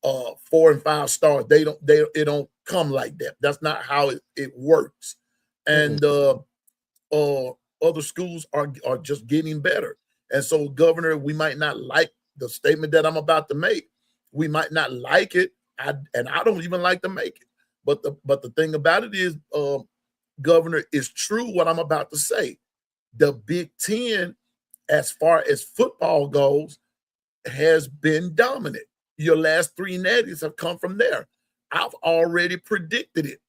4 and 5 stars. It don't come like that. That's not how it works. And other schools are just getting better. And so, Governor, we might not like the statement that I'm about to make. We might not like it. I don't even like to make it. But the thing about it is, Governor, is true what I'm about to say. The Big Ten, as far as football goes, has been dominant. your last 3 natties have come from there. I've already predicted it,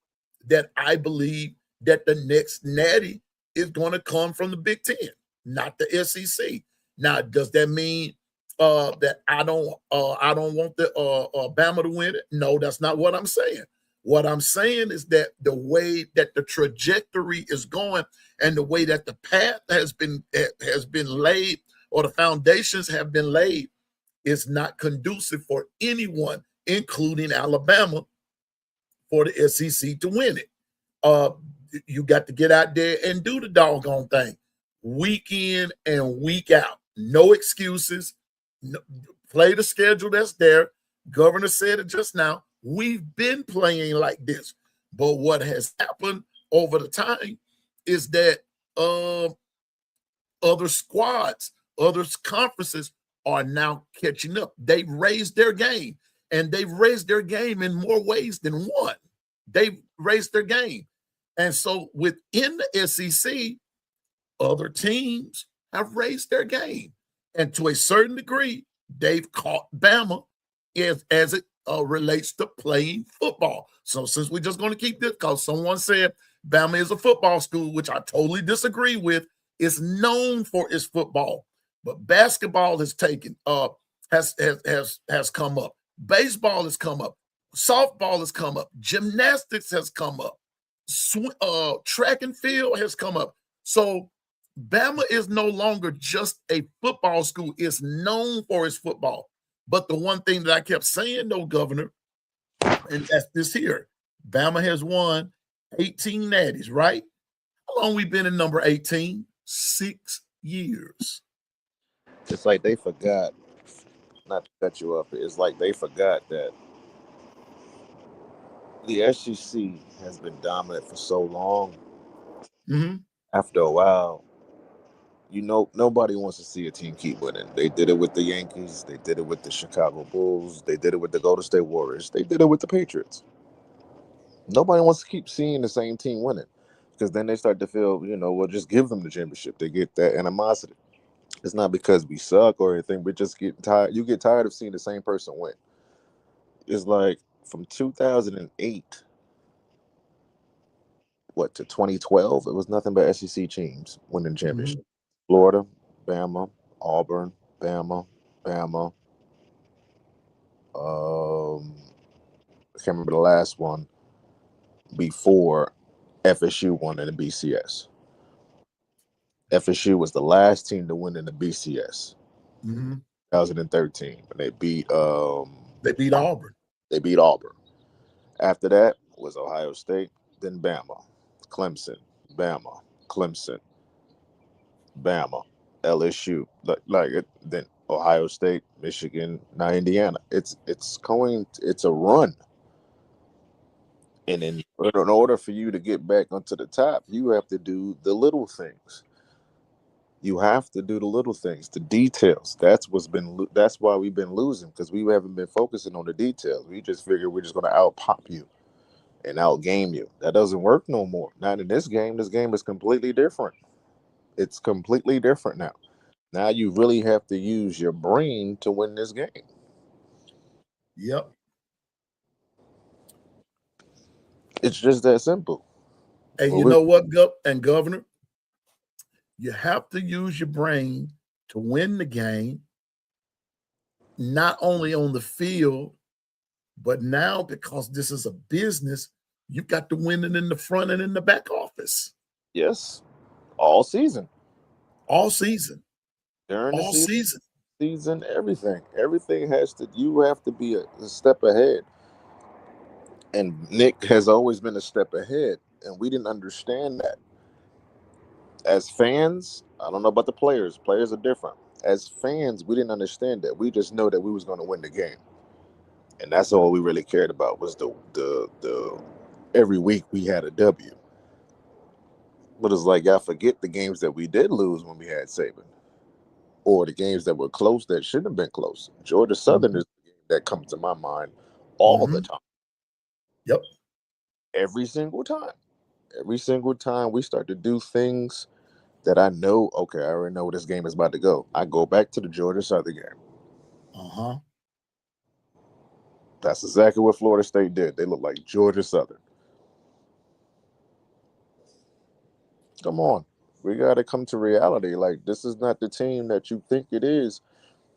that I believe that the next natty is going to come from the Big Ten, not the SEC. Now, does that mean that I don't want the Bama to win it? No, that's not what I'm saying. What I'm saying is that the way that the trajectory is going and the way that the path has been laid, or the foundations have been laid, is not conducive for anyone, including Alabama, for the SEC to win it. You got to get out there and do the doggone thing, week in and week out. No excuses. No, play the schedule that's there. Governor said it just now. We've been playing like this, but what has happened over the time is that other squads, other conferences are now catching up. They've raised their game, and they've raised their game in more ways than one. They've raised their game. And so within the SEC, other teams have raised their game. And to a certain degree, they've caught Bama as it relates to playing football. So since we're just going to keep this, because someone said Bama is a football school, which I totally disagree with, is known for its football. But basketball has has come up. Baseball has come up. Softball has come up. Gymnastics has come up. Track and field has come up. So Bama is no longer just a football school. It's known for its football. But the one thing that I kept saying, though, Governor, and that's this here, Bama has won 18 natties, right? How long we been in number 18? 6 years. It's like they forgot, not to cut you up, it's like they forgot that the SEC has been dominant for so long. Mm-hmm. After a while, nobody wants to see a team keep winning. They did it with the Yankees. They did it with the Chicago Bulls. They did it with the Golden State Warriors. They did it with the Patriots. Nobody wants to keep seeing the same team winning, because then they start to feel, well, just give them the championship. They get that animosity. It's not because we suck or anything. We're just getting tired. You get tired of seeing the same person win. It's like from 2008, to 2012, it was nothing but SEC teams winning championship. Mm-hmm. Florida, Bama, Auburn, Bama. I can't remember the last one before FSU won in the BCS. FSU was the last team to win in the BCS. Mm-hmm. 2013, when they beat Auburn. They beat Auburn. After that was Ohio State, then Bama, Clemson, Bama, Clemson, Bama, LSU, then Ohio State, Michigan, now Indiana. It's a run. And in order for you to get back onto the top, you have to do the little things. You have to do the little things, the details. That's why we've been losing, because we haven't been focusing on the details. We just figure we're just going to out-pop you and out-game you. That doesn't work no more. Not in this game. This game is completely different. It's completely different now. Now you really have to use your brain to win this game. Yep. It's just that simple. And you know what, Governor? You have to use your brain to win the game, not only on the field, but now, because this is a business, you got to win it in the front and in the back office. Yes. All season. During the season, everything. Everything you have to be a step ahead. And Nick has always been a step ahead, and we didn't understand that. As fans, I don't know about the players. Players are different. As fans, we didn't understand that. We just know that we was going to win the game. And that's all we really cared about, was the every week we had a W. But it's like, y'all forget the games that we did lose when we had Saban, or the games that were close that shouldn't have been close. Georgia Southern is the game that comes to my mind all the time. Yep. Every single time. Every single time we start to do things that I know, okay, I already know where this game is about to go, I go back to the Georgia Southern game. That's exactly what Florida State did. They look like Georgia Southern. Come on. We got to come to reality. Like, this is not the team that you think it is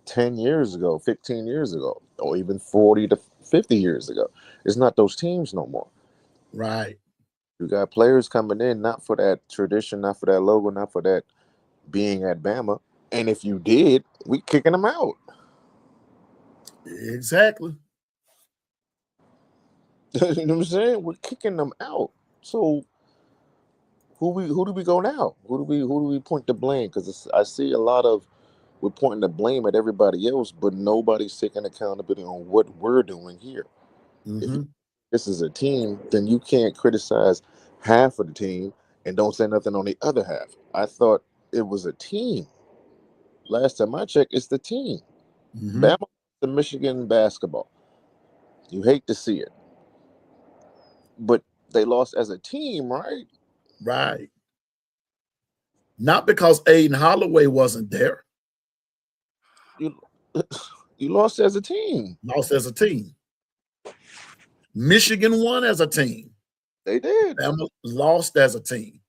10 years ago, 15 years ago, or even 40 to 50 years ago. It's not those teams no more. Right. You got players coming in, not for that tradition, not for that logo, not for that being at Bama. And if you did, we kicking them out. Exactly. You know what I'm saying? We're kicking them out. So who do we go now? Who do we point the blame? Because I see a lot of we're pointing the blame at everybody else, but nobody's taking accountability on what we're doing here. If Mm-hmm. this is a team, then you can't criticize half of the team and don't say nothing on the other half. I thought it was a team. Last time I checked, it's the team. Mm-hmm. Bama, the Michigan basketball. You hate to see it, but they lost as a team, right? Right. Not because Aiden Holloway wasn't there. You you lost as a team. Lost as a team. Michigan won as a team. They did. Bama lost as a team.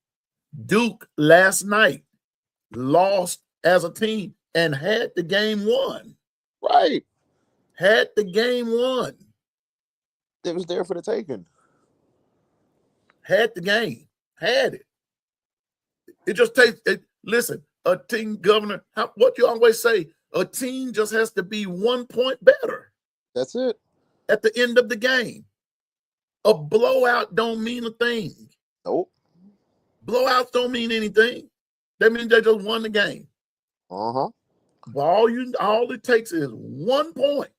Duke last night lost as a team and had the game won. Right. Had the game won. It was there for the taking. Had the game. Had it. It just takes it. Listen, a team, Governor, what you always say, a team just has to be 1 point better That's it. at the end of the game. A blowout don't mean a thing. Nope. Blowouts don't mean anything. That means they just won the game. Uh-huh. But all it takes is 1 point.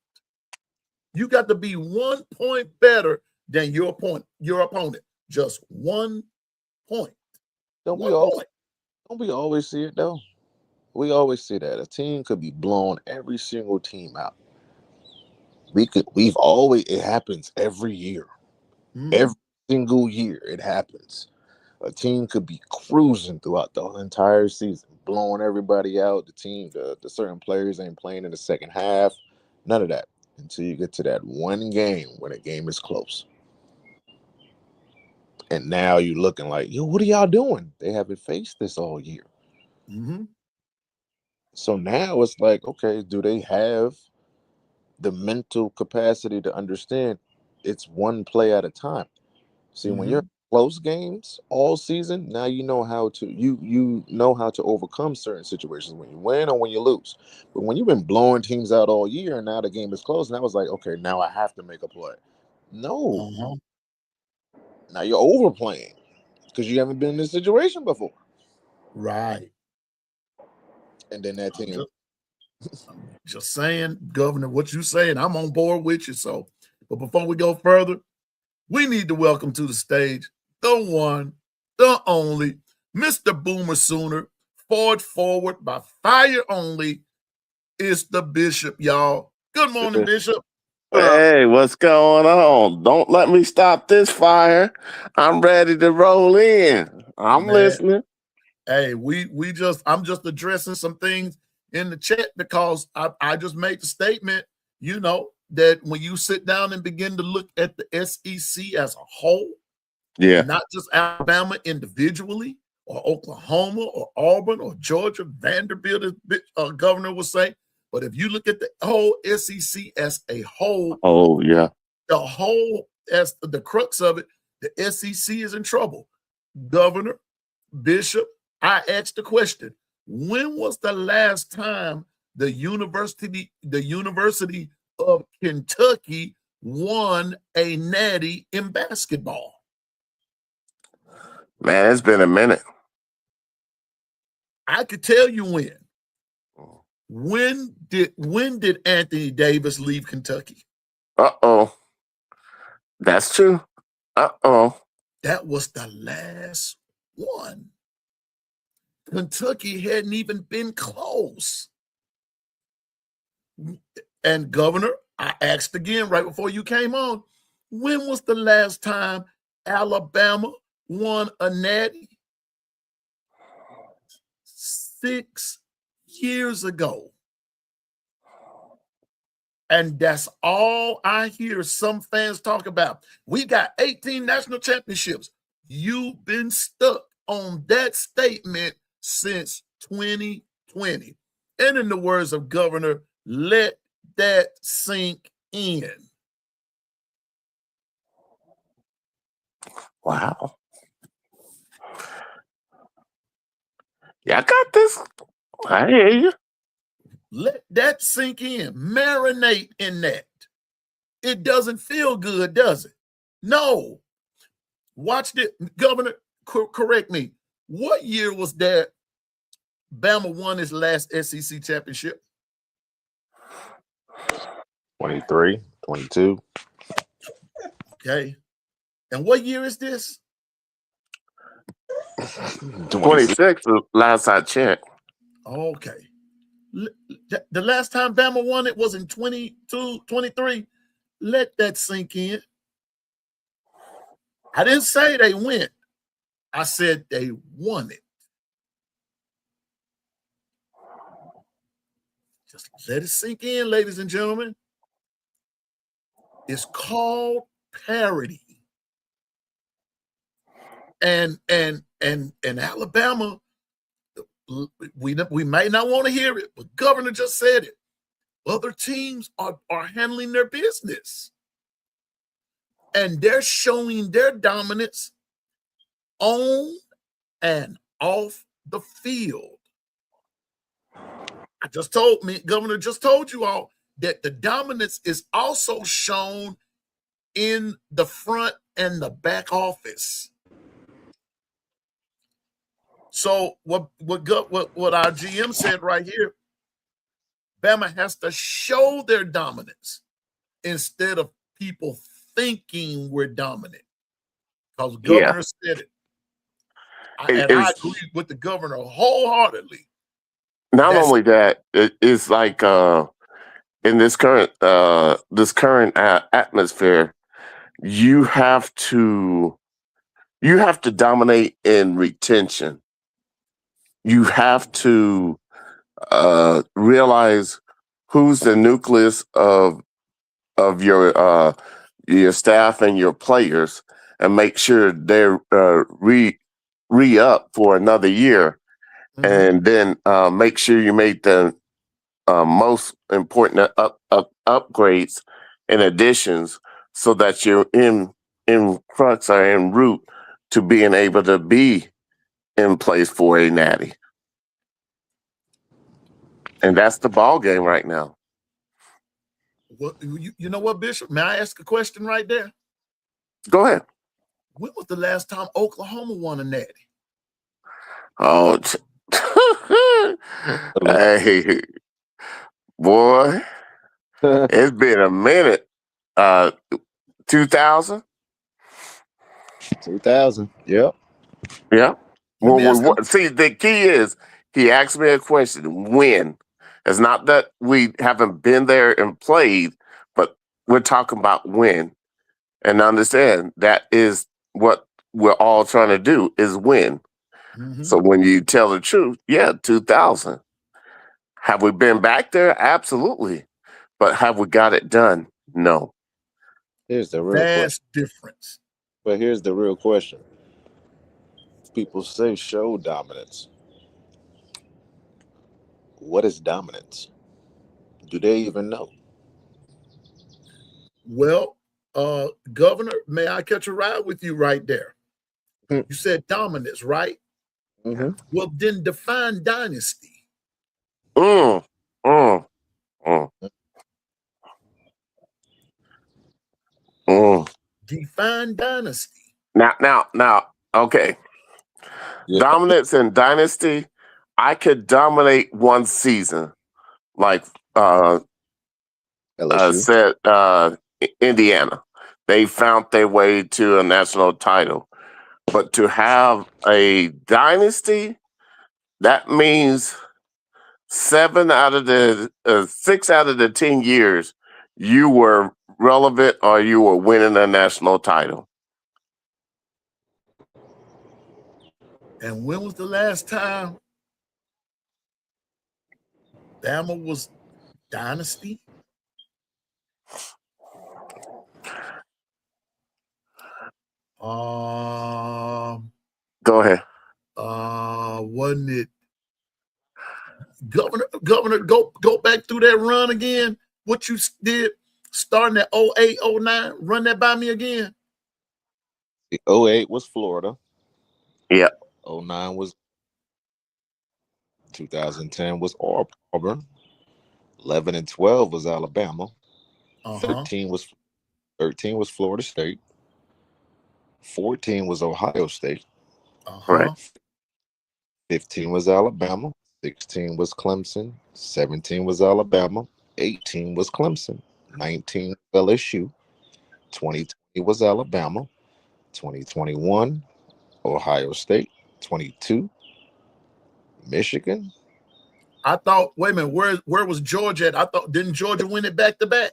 You got to be 1 point better than your opponent. Just 1 point. Don't we always see it though? We always see that a team could be blowing every single team out. It happens every year. Mm-hmm. Every single year it happens. A team could be cruising throughout the entire season, blowing everybody out. The certain players ain't playing in the second half. None of that until you get to that one game when a game is close. And now you're looking like, yo, what are y'all doing? They haven't faced this all year. Mm-hmm. So now it's like, okay, do they have the mental capacity to understand it's one play at a time? See, when you're in close games all season, now you know how to you know how to overcome certain situations when you win or when you lose. But when you've been blowing teams out all year and now the game is close, now it's like, okay, now I have to make a play. No, Uh-huh. now you're overplaying because you haven't been in this situation before. Right. And then that team. I'm just saying, Governor, what you saying, I'm on board with you. So, but before we go further, we need to welcome to the stage the one, the only, Mr. Boomer Sooner, forward by fire only, is the Bishop, y'all. Good morning, Bishop. Hey, what's going on? Don't let me stop this fire. I'm ready to roll in. I'm Man, listening. hey, I'm just addressing some things in the chat because I just made the statement, that when you sit down and begin to look at the SEC as a whole, Yeah. not just Alabama individually or Oklahoma or Auburn or Georgia, Vanderbilt, as Governor would say, but if you look at the whole SEC as a whole, Oh, yeah. the whole, as the crux of it, the SEC is in trouble. Governor, Bishop, I asked the question, when was the last time the University of Kentucky won a natty in basketball? Man, it's been a minute. I could tell you when. When did Anthony Davis leave Kentucky? Uh-oh. That's true. Uh-oh. That was the last one. Kentucky hadn't even been close. And Governor, I asked again right before you came on, when was the last time Alabama won a natty? 6 years ago. And that's all I hear some fans talk about. We got 18 national championships. You've been stuck on that statement since 2020. And in the words of Governor, let that sink in. Wow. Yeah, I got this. I hear you. Let that sink in. Marinate in that. It doesn't feel good, does it? No. Watch it. Governor, correct me. What year was that Bama won his last SEC championship? 23, 22. Okay. And what year is this? 26 last I checked. Okay. The last time Bama won it was in 22, 23. Let that sink in. I didn't say they went. I said they won it. Just let it sink in, ladies and gentlemen. It's called parity. And Alabama, we may not want to hear it, but Governor just said it. Other teams are handling their business. And they're showing their dominance on and off the field. Governor just told you all that the dominance is also shown in the front and the back office. So what our GM said right here, Bama has to show their dominance instead of people thinking we're dominant. Because Governor said it. And I agree with the governor wholeheartedly. Not only that, it's like in this current atmosphere, you have to dominate in retention. You have to realize who's the nucleus of your staff and your players, and make sure they're re-up for another year, and then make sure you make the most important upgrades and additions, so that you're in crux or en route to being able to be in place for a natty. And that's the ball game right now. What you know what, Bishop? May I ask a question right there? Go ahead. When was the last time Oklahoma won a natty? Oh, hey, boy, it's been a minute. 2000. 2000. Yep. Yeah. Let me ask you- See, the key is he asked me a question. When? It's not that we haven't been there and played, but we're talking about when. And understand that is what we're all trying to do, is win. So when you tell the truth, 2000. Have we been back there? Absolutely. But have we got it done? No. Here's the real question. difference. But here's the real question. People say show dominance. What is dominance? Do they even know? Well, Governor, may I catch a ride with you right there? You said dominance, right? Well, then define dynasty. Define dynasty. Now, okay. Yeah. Dominance and dynasty, I could dominate one season, like said Indiana. They found their way to a national title. But to have a dynasty, that means 6 out of the 10 years you were relevant or you were winning a national title. And when was the last time Bama was dynasty? Um, Go ahead. wasn't it Governor? Go back through that run again. What you did starting at 08, 09? Run that by me again. The 08 was Florida. Yeah. 09 was 2010 was Auburn. 11 and 12 was Alabama. 13 was Florida State. 14 was Ohio State. Right. 15 was Alabama. 16 was Clemson. 17 was Alabama. 18 was Clemson. 19 LSU. 2020 was Alabama. 2021 Ohio State. 22 Michigan. I thought, wait a minute, where was Georgia at? I thought, didn't Georgia win it back to back?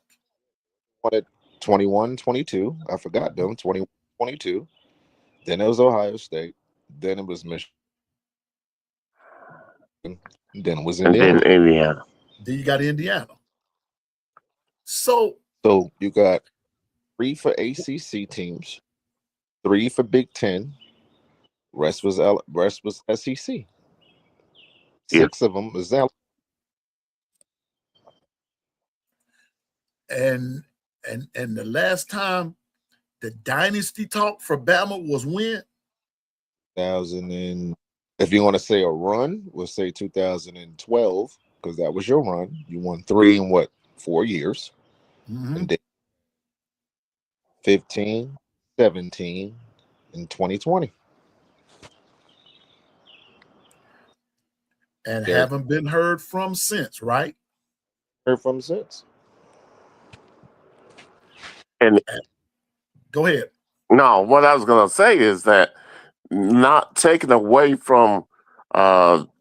Won it 21, 22. I forgot them. 21, 22. Then it was Ohio State. Then it was Michigan. Then it was And Indiana. then Indiana. Then you got Indiana. So you got 3 for ACC teams, 3 for Big Ten. Rest was SEC. 6 of them was Alabama. And the last time the dynasty talk for Bama was when? 2000 and if you want to say a run, we'll say 2012 because that was your run. You won 3 in 4 years. And then 15, 17, and 2020. And haven't been heard from since, right? Heard from since. And go ahead. No, what I was going to say is that not taken away from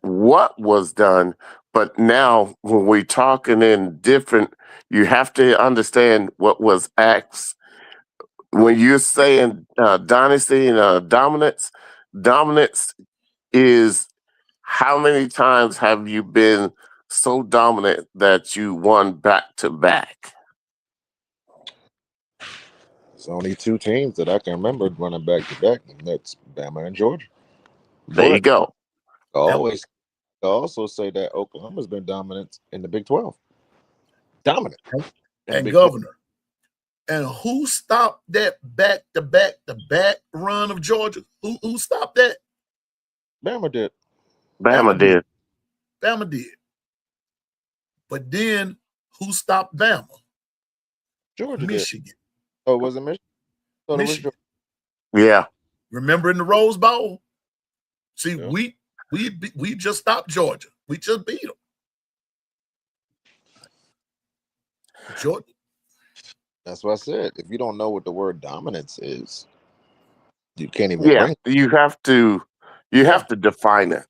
what was done, but now when we're talking in different, you have to understand what was asked. When you're saying dynasty and dominance is how many times have you been so dominant that you won back to back? It's only 2 teams that I can remember running back to back, and that's Bama and Georgia. There you go. I also say that Oklahoma's been dominant in the Big 12. Dominant. And Governor. 12. And who stopped that back to back run of Georgia? Who stopped that? Bama did. Bama did. Bama did. But then who stopped Bama? Georgia Michigan. Did. Oh, was it Michigan? Oh, Michigan. Yeah. Remember in the Rose Bowl? See, we just stopped Georgia. We just beat them. Georgia. That's what I said. If you don't know what the word dominance is, you can't even bring it. You have to define it.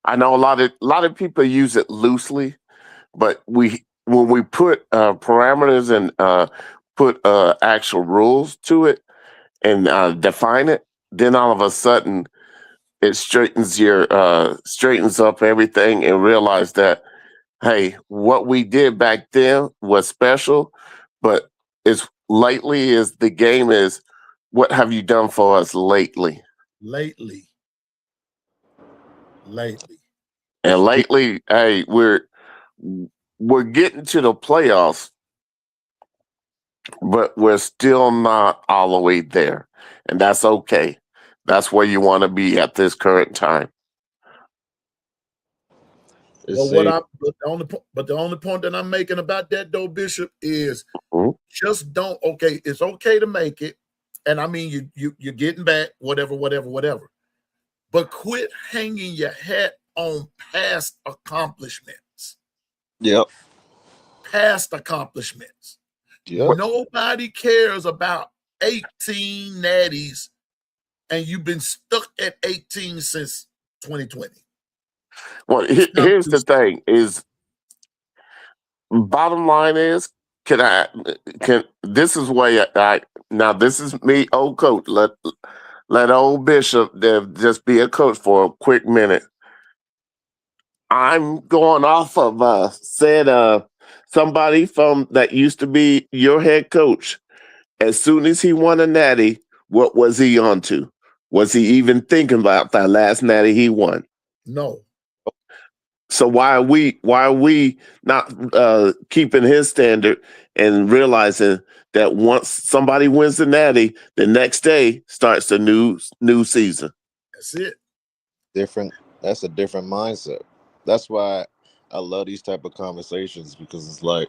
I know a lot of people use it loosely, but when we put parameters and put actual rules to it and define it, then all of a sudden it straightens up everything and realize that, hey, what we did back then was special, but it's lately is the game is what have you done for us lately? Lately. And lately, hey, we're getting to the playoffs, but we're still not all the way there. And that's okay. That's where you want to be at this current time. Well, the only point that I'm making about that though, Bishop, is just don't. Okay, it's okay to make it, and I mean you're getting back, whatever. But quit hanging your hat on past accomplishments. Yep. Past accomplishments. Yep. Nobody cares about 18 natties, and you've been stuck at 18 since 2020. Well, here's the thing: is bottom line is this is where now this is me, old coach. Let old Bishop just be a coach for a quick minute. I'm going off of said somebody from that used to be your head coach, as soon as he won a natty, what was he on to? Was he even thinking about that last natty he won? No. So why are we not keeping his standard and realizing that once somebody wins the natty, the next day starts the new season? That's it. That's a different mindset. That's why I love these type of conversations, because it's like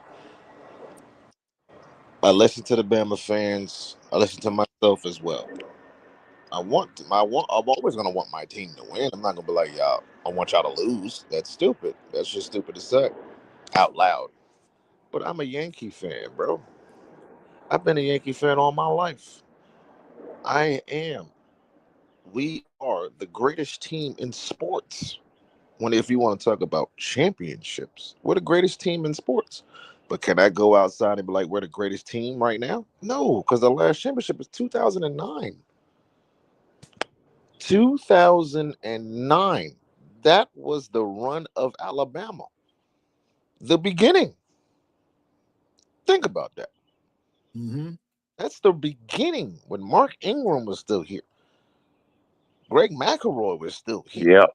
I listen to the Bama fans, I listen to myself as well. I'm always gonna want my team to win. I'm not gonna be like, y'all, I want y'all to lose. That's stupid. That's just stupid to say out loud. But I'm a Yankee fan, bro. I've been a Yankee fan all my life. I am. We are the greatest team in sports. If you want to talk about championships, we're the greatest team in sports. But can I go outside and be like, we're the greatest team right now? No, because the last championship is 2009. 2009. That was the run of Alabama. The beginning. Think about that. Mm-hmm. That's the beginning when Mark Ingram was still here. Greg McElroy was still here. Yeah.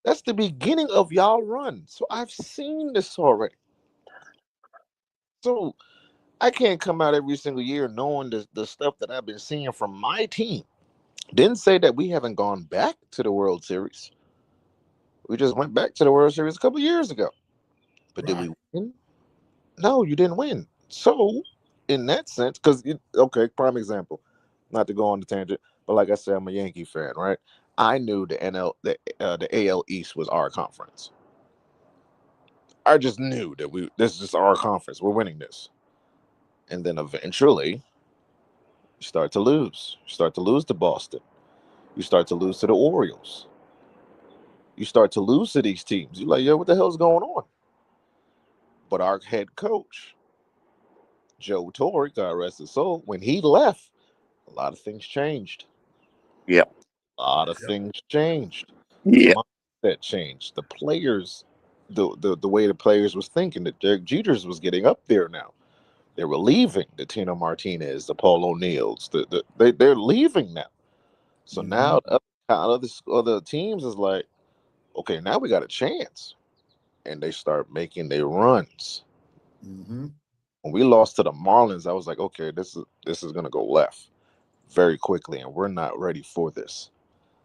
That's the beginning of y'all run. So I've seen this already. So I can't come out every single year knowing the stuff that I've been seeing from my team. Didn't say that we haven't gone back to the World Series. We just went back to the World Series a couple years ago. But did Right. we win? No, you didn't win. So, in that sense, because okay, prime example, not to go on the tangent, but like I said, I'm a Yankee fan, right? I knew the AL East was our conference. I just knew that this is just our conference. We're winning this, and then eventually, you start to lose. You start to lose to Boston. You start to lose to the Orioles. You start to lose to these teams. You're like, yo, what the hell's going on? But our head coach, Joe Torre, God rest his soul, when he left, a lot of things changed. Yeah. A lot of Yep. things changed. The Yeah. mindset changed. The players, the way the players was thinking, that Derek Jeters was getting up there now. They were leaving. The Tino Martinez, the Paul O'Neills, they're leaving now. So Mm-hmm. now other teams is like, okay, now we got a chance, and they start making their runs. Mm-hmm. When we lost to the Marlins, I was like, okay, this is gonna go left very quickly, and we're not ready for this.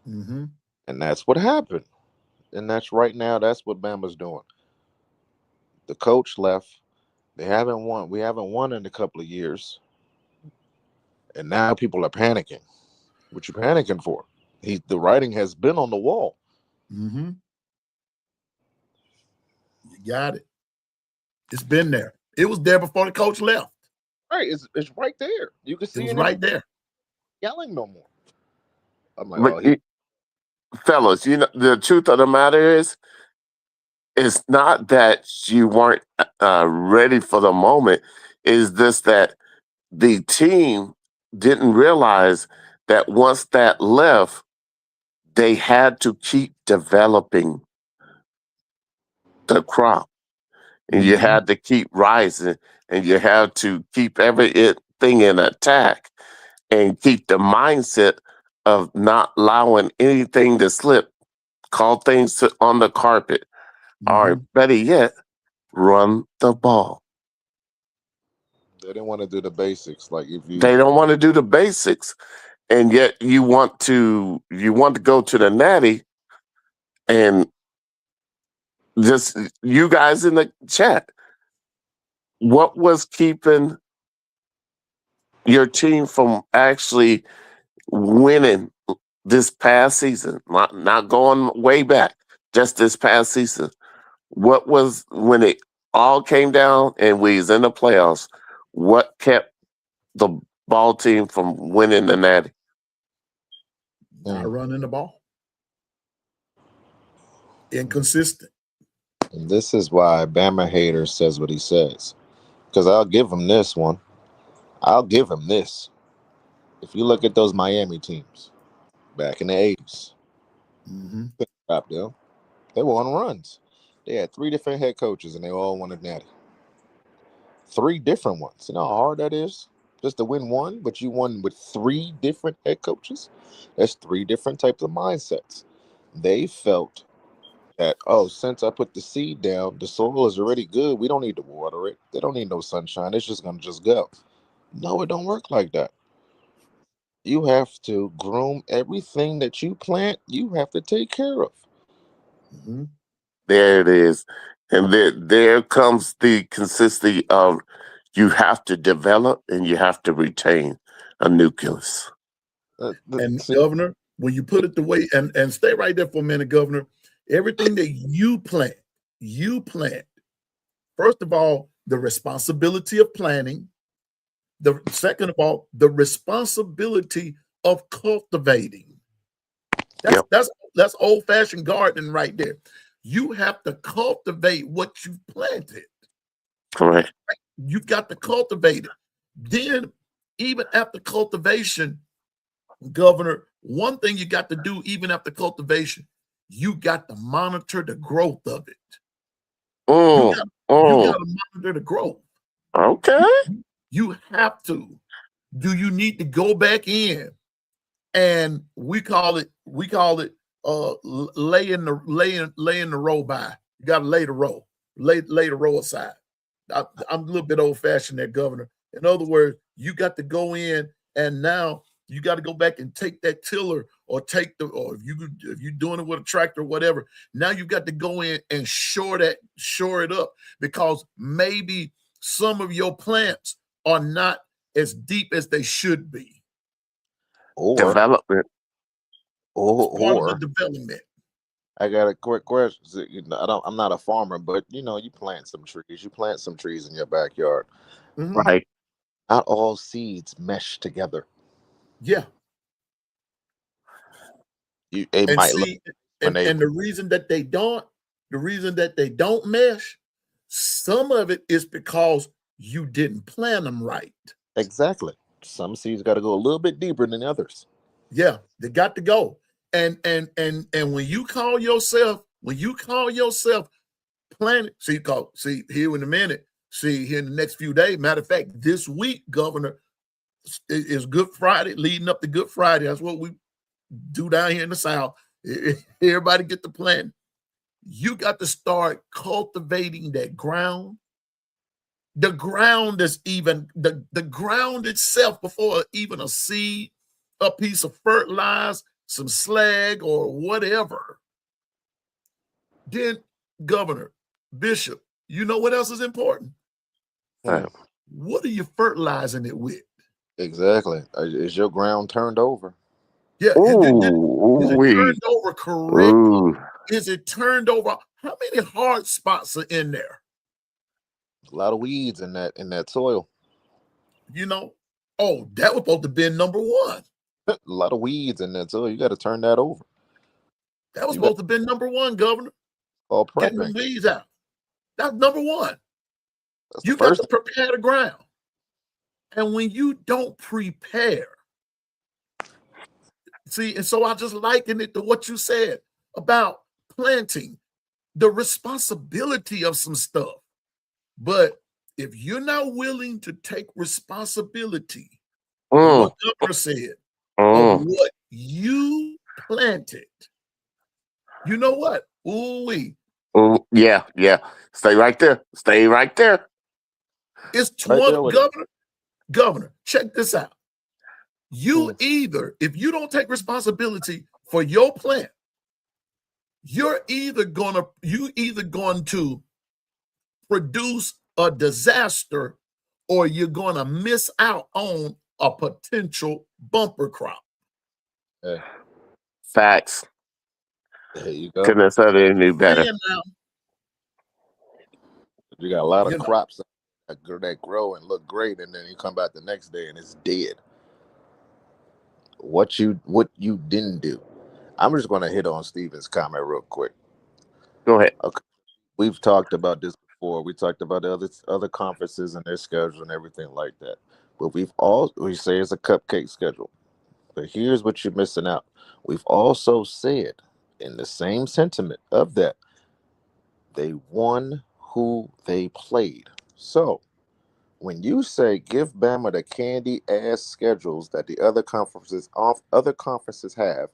Mm-hmm. And that's what happened. And that's right now. That's what Bama's doing. The coach left. They haven't won. We haven't won in a couple of years, and now people are panicking. What you panicking for? The writing has been on the wall. Mm-hmm. You got it. It's been there. It was there before the coach left. Right, it's right there. You can It see was it. right there. Yelling no more. I'm like, But oh, he. fellas, the truth of the matter is, it's not that you weren't ready for the moment. Is this that the team didn't realize that once that left, they had to keep developing the crop, and you Mm-hmm. had to keep rising, and you had to keep everything in attack, and keep the mindset of not allowing anything to slip, call things on the carpet, Mm-hmm. or better yet, run the ball. They didn't want to do the basics. Like if you, They don't want to do the basics, and yet you want to go to the natty. And just you guys in the chat, what was keeping your team from actually winning this past season? Not going way back, just this past season. What was when it all came down and we was in the playoffs? What kept the ball team from winning the natty? Not running the ball. Inconsistent. and this is why Bama hater says what he says. Because I'll give him this one. I'll give him this. If you look at those Miami teams back in the 80s, Mm-hmm. stop them. They were on runs. They had three different head coaches, and they all wanted natty. 3 different ones. You know how hard that is just to win one, but you won with 3 different head coaches. That's 3 different types of mindsets. They felt that, oh, since I put the seed down, the soil is already good. We don't need to water it. They don't need no sunshine. It's just gonna just go. No, it don't work like that. You have to groom everything that you plant. You have to take care of. Mhm. There it is. And there comes the consistency of you have to develop and you have to retain a nucleus. And See, Governor, when you put it the way, and stay right there for a minute, Governor, everything that you plant, first of all, the responsibility of planting. The second of all, the responsibility of cultivating. Yep. That's old-fashioned gardening right there. You have to cultivate what you planted. Correct. You've got to cultivate it. Then, even after cultivation, Governor, one thing you got to do, even after cultivation, you got to monitor the growth of it. You got to monitor the growth. Okay. You have to. Do you need to go back in and we call it laying the row by. You got to lay the row, lay the row aside. I'm a little bit old fashioned there, Governor. In other words, you got to go in and now you got to go back and take that tiller or if you're doing it with a tractor or whatever. Now you've got to go in and shore it up because maybe some of your plants are not as deep as they should be. or Development. Part of the or development. I got a quick question. So, I'm not a farmer, but you plant some trees. You plant some trees in your backyard. Mhm. Right. Not all seeds mesh together. Yeah. It And might look see, when they and the reason that they don't mesh, some of it is because you didn't plant them right. exactly. Some seeds got to go a little bit deeper than others. Yeah, they got to go. And when you call yourself planted, see here in a minute, see here in the next few days. Matter of fact, this week, Governor, is Good Friday, leading up to Good Friday. That's what we do down here in the South. Everybody get the plan. You got to start cultivating that ground. The ground is even the ground itself before even a seed, a piece of fertilizer, some slag or whatever. Then, Governor, Bishop, you know what else is important? Right. What are you fertilizing it with? Exactly. Is your ground turned over? Yeah, is it Ooh. turned over correctly? Ooh. Is it turned over? How many hard spots are in there? A lot of weeds in that soil. Oh, that was supposed to be number one. A lot of weeds in that soil. You got to turn that over. That was You got supposed to be number one, Governor. all Getting prepping. the weeds out. That's number one. That's the You got first to prepare the ground. And when you don't prepare, see, and so I just liken it to what you said about planting, the responsibility of some stuff. But if you're not willing to take responsibility of Mm. what Governor said, of Mm. what you planted, you know what? Ooh-wee. Mm. Yeah. Yeah. Stay right there. Stay right there. It's right 20, there with it. Governor, check this out. You Mm. either, if you don't take responsibility for your plant, you're either going to produce a disaster or you're going to miss out on a potential bumper crop. Hey, Facts. there you go. Couldn't have said it any better. Saying now, You got a lot of you know, crops that grow and look great, and then you come back the next day and it's dead. What you didn't do. I'm just going to hit on Steven's comment real quick. Go ahead. Okay, we've talked about this before. We talked about the other conferences and their schedule and everything like that. But we say it's a cupcake schedule. But here's what you're missing out. We've also said in the same sentiment of that, they won who they played. So When you say give Bama the candy ass schedules that the other conferences have,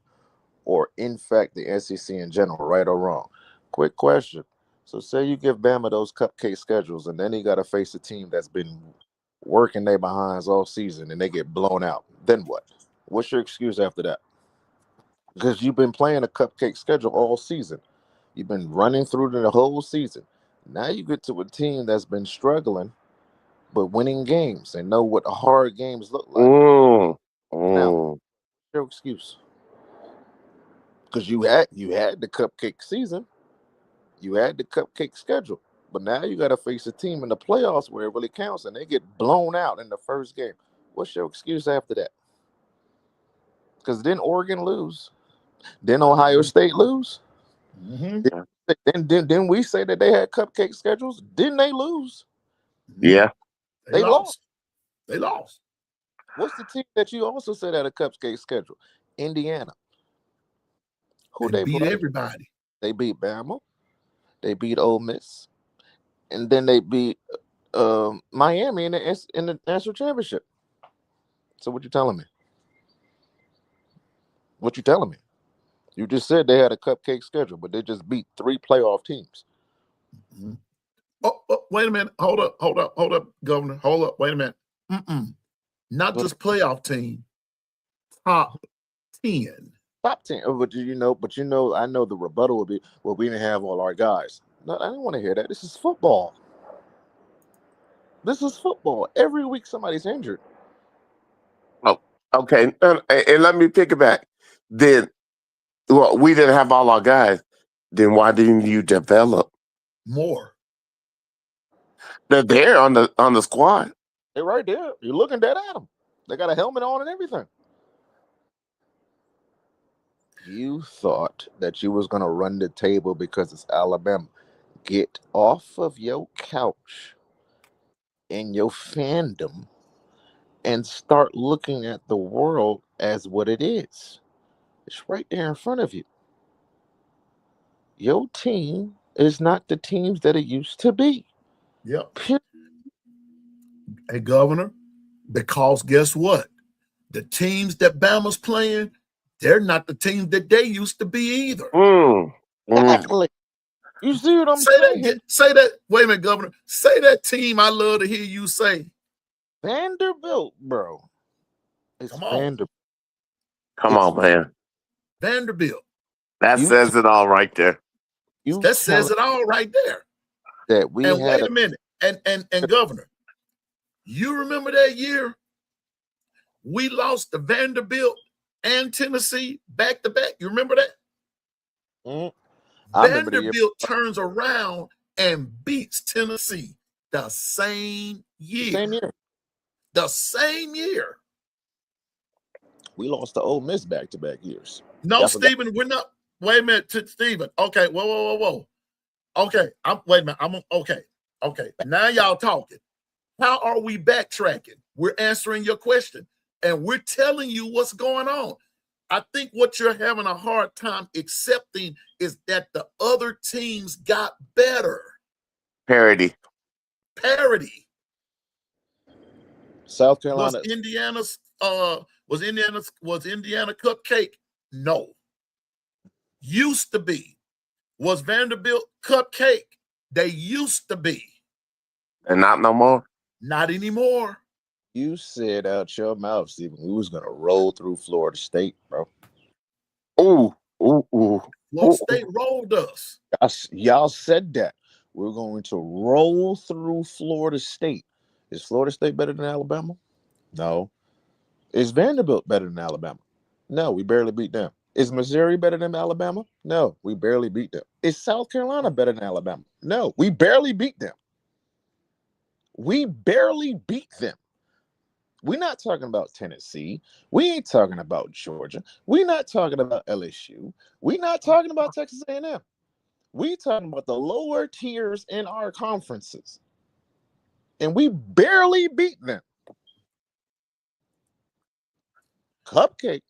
or in fact the SEC in general, right or wrong? Quick question. So say you give Bama those cupcake schedules, and then he got to face a team that's been working their behinds all season, and they get blown out. Then what? What's your excuse after that? Because you've been playing a cupcake schedule all season. You've been running through the whole season. Now you get to a team that's been struggling but winning games and know what hard games look like. Mm. Now, Mm. your excuse, because you had the cupcake season, you had the cupcake schedule, but now you got to face a team in the playoffs where it really counts, and they get blown out in the first game. What's your excuse after that? Because then Oregon lose, then Ohio State lose. Mm-hmm. Then we say that they had cupcake schedules. Didn't they lose? Yeah. They They lost. lost. They lost. What's the team that you also said had a cupcake schedule? Indiana. Who They they beat play? everybody. They beat Bama. They beat Ole Miss, and then they beat Miami in the national championship. So what you telling me? What you telling me? You just said they had a cupcake schedule, but they just beat 3 playoff teams. Mm-hmm. Oh, wait a minute. Hold up, Governor. Hold up. Wait a minute. Not just playoff team. Top 10. Top 10. But I know the rebuttal would be, well, we didn't have all our guys. No, I didn't want to hear that. This is football. This is football. Every week somebody's injured. Oh, okay. And let me pick it back. Then, well, we didn't have all our guys. Then why didn't you develop? More. They're there on the squad. They're right there. You're looking dead at them. They got a helmet on and everything. You thought that you was going to run the table because it's Alabama. Get off of your couch in your fandom and start looking at the world as what it is. It's right there in front of you. Your team is not the teams that it used to be. Yep. Hey, Governor, because guess what? The teams that Bama's playing, they're not the teams that they used to be either. Exactly. You see what I'm saying? Say that. Wait a minute, Governor. Say that team I love to hear you say. Vanderbilt, bro. It's Come on. Vanderbilt. Come on, man. Vanderbilt. That says it all right there. That says it all right there. That we and had wait a minute. And Governor, you remember that year we lost to Vanderbilt and Tennessee back to back? You remember that? Vanderbilt turns around and beats Tennessee the same year. The same year. We lost to Ole Miss back-to-back years. No, Stephen, we're not. Wait a minute, Stephen. Okay, whoa. Okay, wait a minute. I'm okay. Now y'all talking. How are we backtracking? We're answering your question, and we're telling you what's going on. I think what you're having a hard time accepting is that the other teams got better. Parity. South Carolina. Was Indiana cupcake? No. Used to be. Was Vanderbilt cupcake? They used to be. And not no more? Not anymore. You said out your mouth, Stephen, we was gonna roll through Florida State, bro. Ooh. Florida State rolled us. Y'all said that. We're going to roll through Florida State. Is Florida State better than Alabama? No. Is Vanderbilt better than Alabama? No, we barely beat them. Is Missouri better than Alabama? No, we barely beat them. Is South Carolina better than Alabama? No, we barely beat them. We're not talking about Tennessee. We ain't talking about Georgia. We're not talking about LSU. We're not talking about Texas A&M. We talking about the lower tiers in our conferences. And we barely beat them. Cupcake.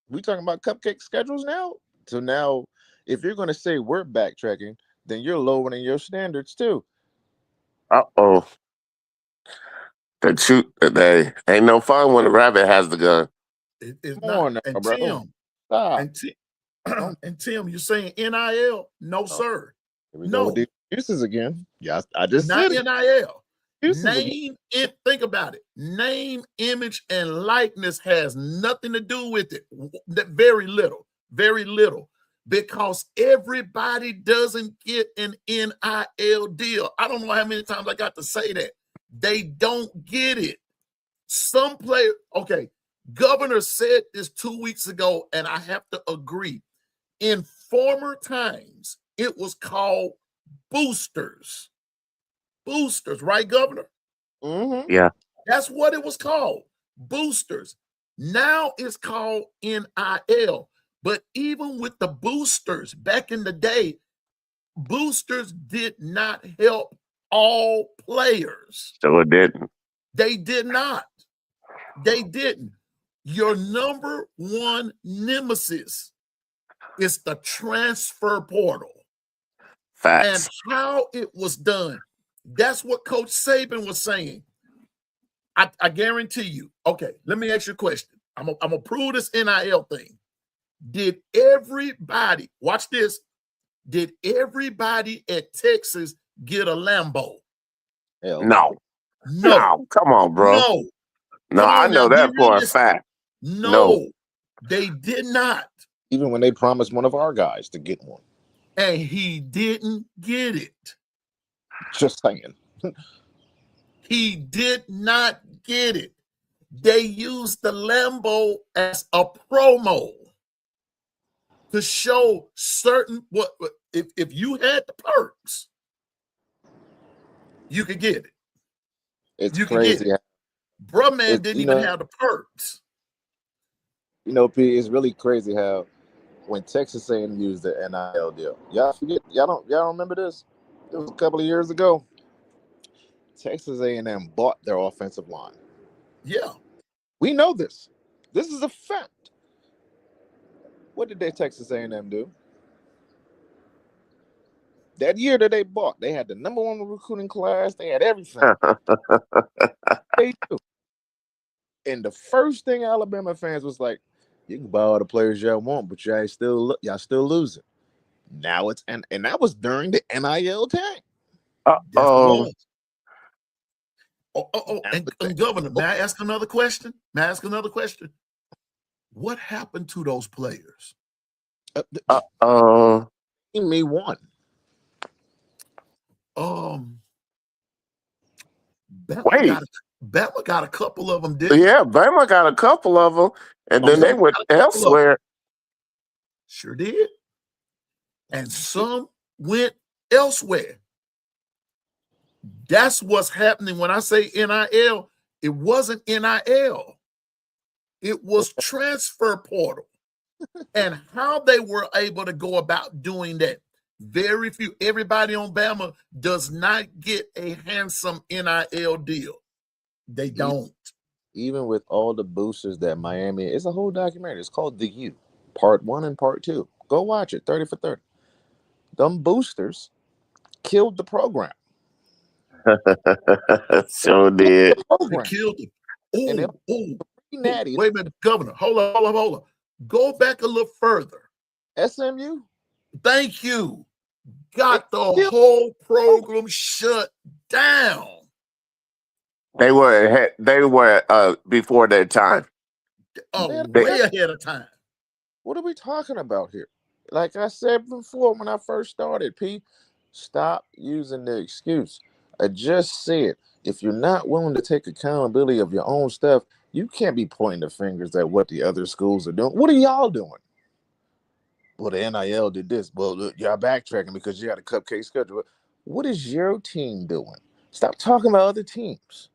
We talking about cupcake schedules now? So now, if you're going to say we're backtracking, then you're lowering your standards too. Uh-oh. The shoot they ain't no fun when the rabbit has the gun. It's Come not. on now, And bro. Tim, Stop. and Tim, Don't. and Tim, you're saying NIL? No, Oh, sir. here we go with No, these excuses again. Yeah, I just not said it. NIL. Excuses again. Name it. Think about it. Name, image, and likeness has nothing to do with it. Very little. Very little. Because everybody doesn't get an NIL deal. I don't know how many times I got to say that. They don't get it. Some player, okay, Governor said this 2 weeks ago, and I have to agree. In former times, it was called boosters. Boosters, right, Governor? Mm-hmm. Yeah. That's what it was called. Boosters. Now it's called NIL. But even with the boosters back in the day, boosters did not help all players. So it didn't. They did not. They didn't. Your number one nemesis is the transfer portal and Facts. how it was done. That's what Coach Saban was saying. I guarantee you. Okay, let me ask you a question. I'm gonna prove this NIL thing. Did everybody watch this? Did everybody at Texas get a Lambo? Hell No. No, No. Come on, bro. no. No, Come I on now, know be that for a realistic. fact. No. No, they did not. Even when they promised one of our guys to get one. And he didn't get it. Just saying. He did not get it. They used the Lambo as a promo to show certain what if you had the perks, you could get it. It's You could get crazy. it. Bruh man It's, didn't even have the perks. P, it's really crazy how when Texas A&M used the NIL deal, y'all forget, y'all don't remember this? It was a couple of years ago. Texas A&M bought their offensive line. Yeah. We know this. This is a fact. What did Texas A&M do? That year that they bought, they had the number one recruiting class. They had everything. They do. And the first thing Alabama fans was like, you can buy all the players y'all want, but y'all still losing. Now it's and that was during the NIL time. Yes, it Uh-oh. was. And Governor, may I ask another question? What happened to those players? Uh-oh. Me one. Bama got a couple of them, didn't Yeah, Bama got a couple of them, and then they went elsewhere. Sure did. And some went elsewhere. That's what's happening when I say NIL. It wasn't NIL. It was transfer portal. And how they were able to go about doing that. Very few. Everybody on Bama does not get a handsome NIL deal. They don't. Even with all the boosters that Miami, it's a whole documentary. It's called The U, Part 1 and Part 2. Go watch it, 30 for 30. Them boosters killed the program. So did. They killed it. Natty. Wait a minute, Governor. Hold on. Go back a little further. SMU? Thank you. Got the whole program shut down. They were before their time. Way ahead of time. What are we talking about here? Like I said before when I first started, P, stop using the excuse. I just said, if you're not willing to take accountability of your own stuff, you can't be pointing the fingers at what the other schools are doing. What are y'all doing? Well, the NIL did this. Well, look, y'all backtracking because you got a cupcake schedule. What is your team doing? Stop talking about other teams.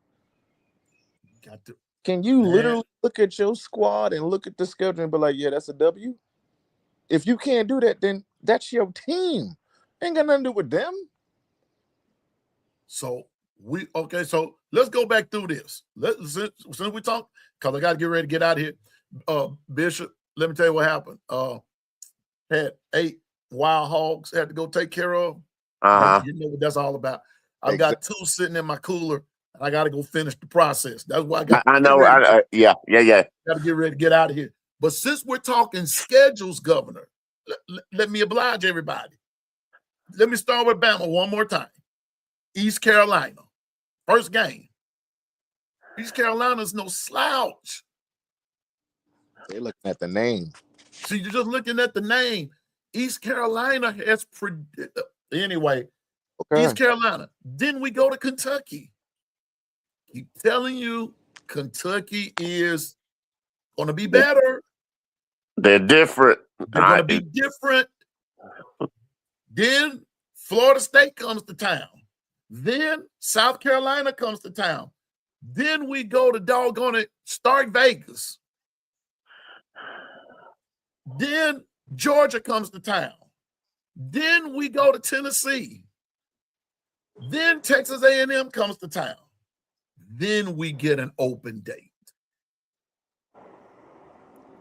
Can you literally look at your squad and look at the schedule and be like, yeah, that's a W? If you can't do that, then that's your team. Ain't got nothing to do with them. So let's go back through this. Since we talk, because I got to get ready to get out of here. Bishop, let me tell you what happened. Had 8 wild hogs had to go take care of. Uh-huh. You know what that's all about. I've got 2 sitting in my cooler, and I got to go finish the process. That's why I got I to get know. ready. Yeah. Got to get ready to get out of here. But since we're talking schedules, Governor, let me oblige everybody. Let me start with Bama one more time. East Carolina, first game. East Carolina's no slouch. They're looking at the name. So you're just looking at the name. East Carolina has anyway. Okay. East Carolina. Then we go to Kentucky. Keep telling you, Kentucky is going to be better. They're different. They're going to be different. Then Florida State comes to town. Then South Carolina comes to town. Then we go to doggone it, Stark Vegas. Then Georgia comes to town. Then we go to Tennessee. Then Texas A&M comes to town. Then we get an open date.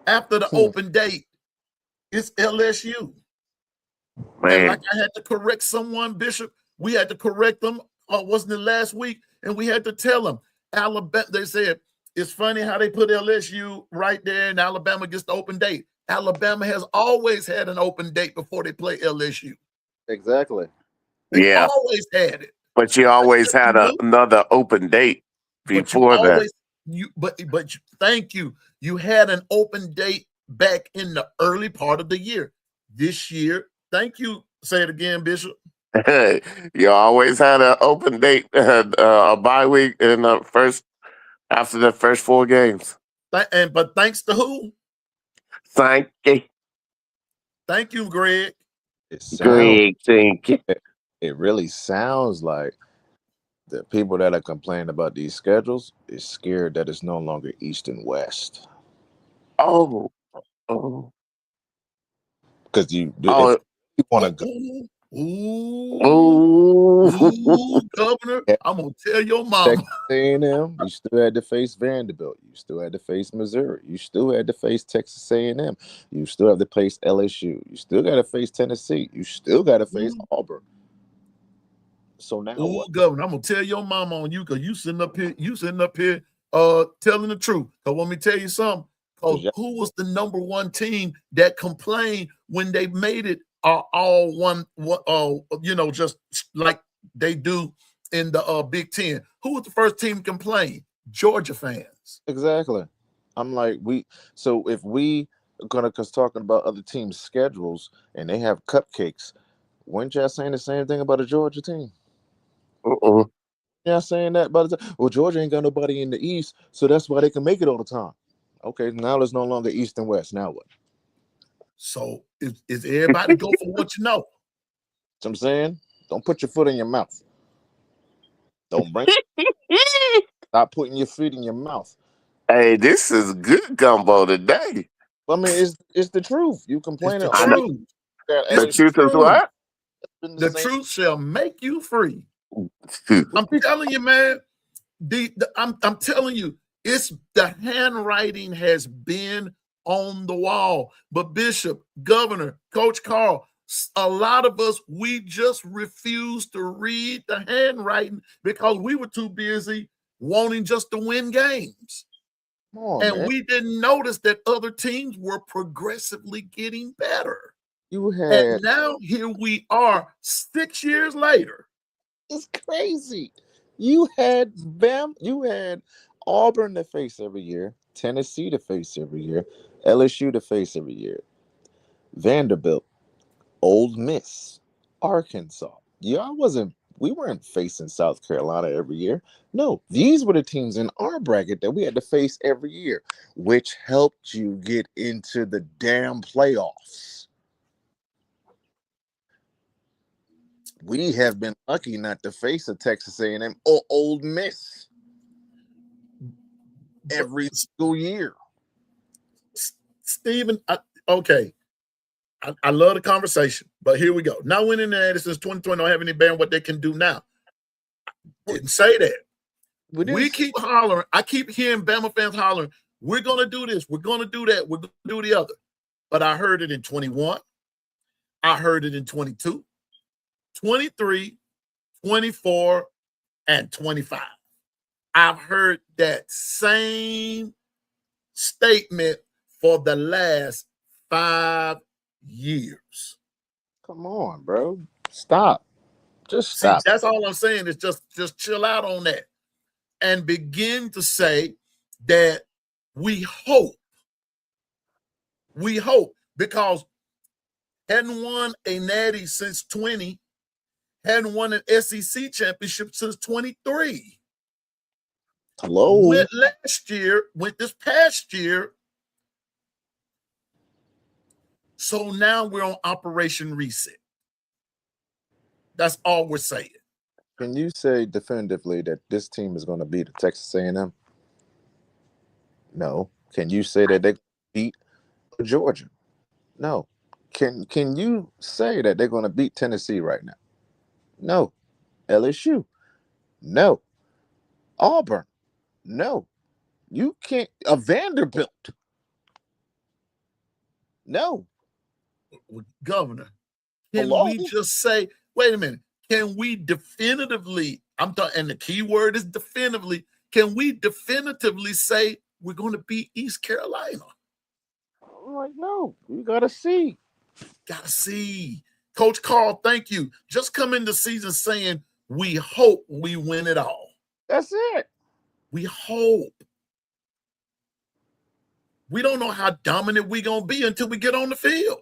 After the open date, it's LSU. Man. And like I had to correct someone, Bishop, we had to correct them, wasn't it last week? And we had to tell them, Alabama, they said, it's funny how they put LSU right there and Alabama gets the open date. Alabama has always had an open date before they play LSU. Exactly. They always had it. But you always had another open date before that. But thank you. You had an open date back in the early part of the year. This year, thank you. Say it again, Bishop. You always had an open date, a bye week in after the first 4 games. But thanks to who? Thank you. Thank you, Greg. Greg, thank you. It really sounds like the people that are complaining about these schedules is scared that it's no longer East and West. Oh. Because if you want to go. Governor, I'm going to tell your mama. Texas A&M, you still had to face Vanderbilt. You still had to face Missouri. You still had to face Texas A&M. You still have to face LSU. You still got to face Tennessee. You still got to face Auburn. So now what? Governor, I'm going to tell your mama on you because you sitting up here telling the truth. Because let me tell you something. Because who was the number 1 team that complained when they made it all one, just like they do in the Big Ten? Who was the first team to complain? Georgia fans. Exactly. I'm like, if we are going to talking about other teams' schedules and they have cupcakes, weren't y'all saying the same thing about a Georgia team? Y'all saying that about well, Georgia ain't got nobody in the East, so that's why they can make it all the time. Okay, now there's no longer East and West. Now what? So is everybody go for what you know? That's what I'm saying. Don't put your foot in your mouth. Don't bring. Stop putting your feet in your mouth. Hey, this is good gumbo today. I mean, it's the truth. You complaining? It's the truth. The truth is what? The truth shall make you free. I'm telling you, man. I'm telling you, it's the handwriting has been on the wall. But Bishop, Governor, Coach Carl, a lot of us, we just refused to read the handwriting because we were too busy wanting just to win games. Man. We didn't notice that other teams were progressively getting better. And now here we are 6 years later. It's crazy. You had Auburn to face every year, Tennessee to face every year, LSU to face every year, Vanderbilt, Ole Miss, Arkansas. We weren't facing South Carolina every year. No, these were the teams in our bracket that we had to face every year, which helped you get into the damn playoffs. We have been lucky not to face a Texas A&M or Ole Miss every single year. Stephen, okay. I love the conversation, but here we go. Now winning the since 2020 don't have any bearing what they can do now. Didn't say that. We keep hollering. I keep hearing Bama fans hollering, we're going to do this. We're going to do that. We're going to do the other. But I heard it in 21. I heard it in 22, 23, 24, and 25. I've heard that same statement for the last 5 years. Come on, bro. Stop. Just See, stop. that's all I'm saying is just chill out on that and begin to say that we hope, because hadn't won a natty since 20, hadn't won an SEC championship since 23. Hello. Went this past year. So now we're on Operation Reset. That's all we're saying. Can you say definitively that this team is going to beat Texas A&M? No. Can you say that they beat Georgia? No. Can you say that they're going to beat Tennessee right now? No. LSU? No. Auburn? No. You can't. A Vanderbilt? No. Governor, can Hello? we just say, wait a minute, can we definitively, I'm talking, and the key word is definitively, can we definitively say we're going to beat East Carolina? I'm like, no, you got to see. Got to see. Coach Carl, thank you. Just come into season saying, we hope we win it all. That's it. We hope. We don't know how dominant we're going to be until we get on the field.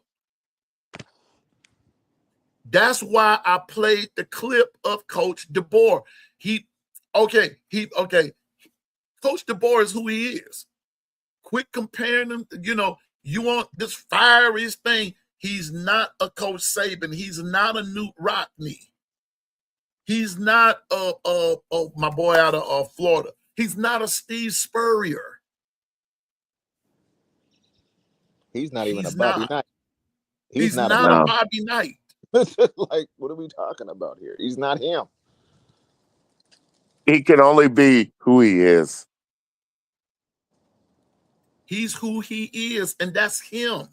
That's why I played the clip of Coach DeBoer. Coach DeBoer is who he is. Quit comparing him. You want this fiery thing. He's not a Coach Saban. He's not a Newt Rockne. He's not my boy out of Florida. He's not a Steve Spurrier. He's not even a Bobby Knight. He's not a Bobby Knight. Like, what are we talking about here? He's not him. He can only be who he is. He's who he is, and that's him.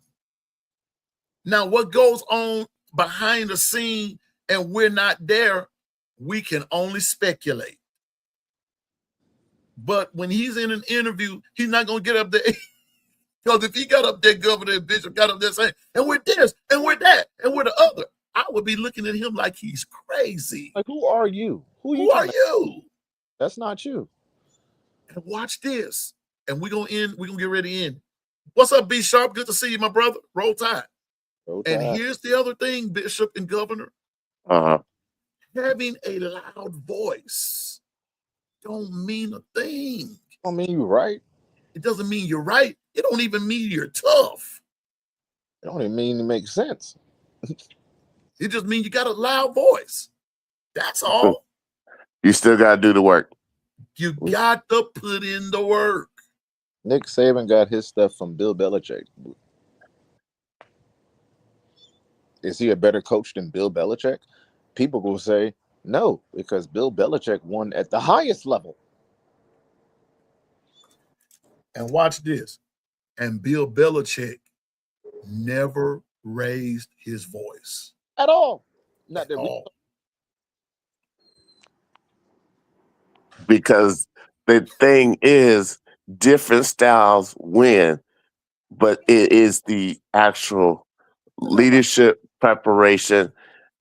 Now, what goes on behind the scene and we're not there, we can only speculate. But when he's in an interview, he's not going to get up there. Because if he got up there, Governor and Bishop got up there saying, and we're this, and we're that, and we're the other, I would be looking at him like he's crazy. Like, who are you? Who are you? That's not you. And watch this. And we're going to get ready to end. What's up, B Sharp? Good to see you, my brother. Roll Tide. And here's the other thing, Bishop and Governor. Having a loud voice don't mean a thing. Don't mean you're right. It doesn't mean you're right. It don't even mean you're tough. It don't even mean it makes sense. It just means you got a loud voice. That's all. You still got to do the work. You got to put in the work. Nick Saban got his stuff from Bill Belichick. Is he a better coach than Bill Belichick? People will say no, because Bill Belichick won at the highest level. And watch this. And Bill Belichick never raised his voice. At all. Not at all. Because the thing is, different styles win, but it is the actual leadership, preparation,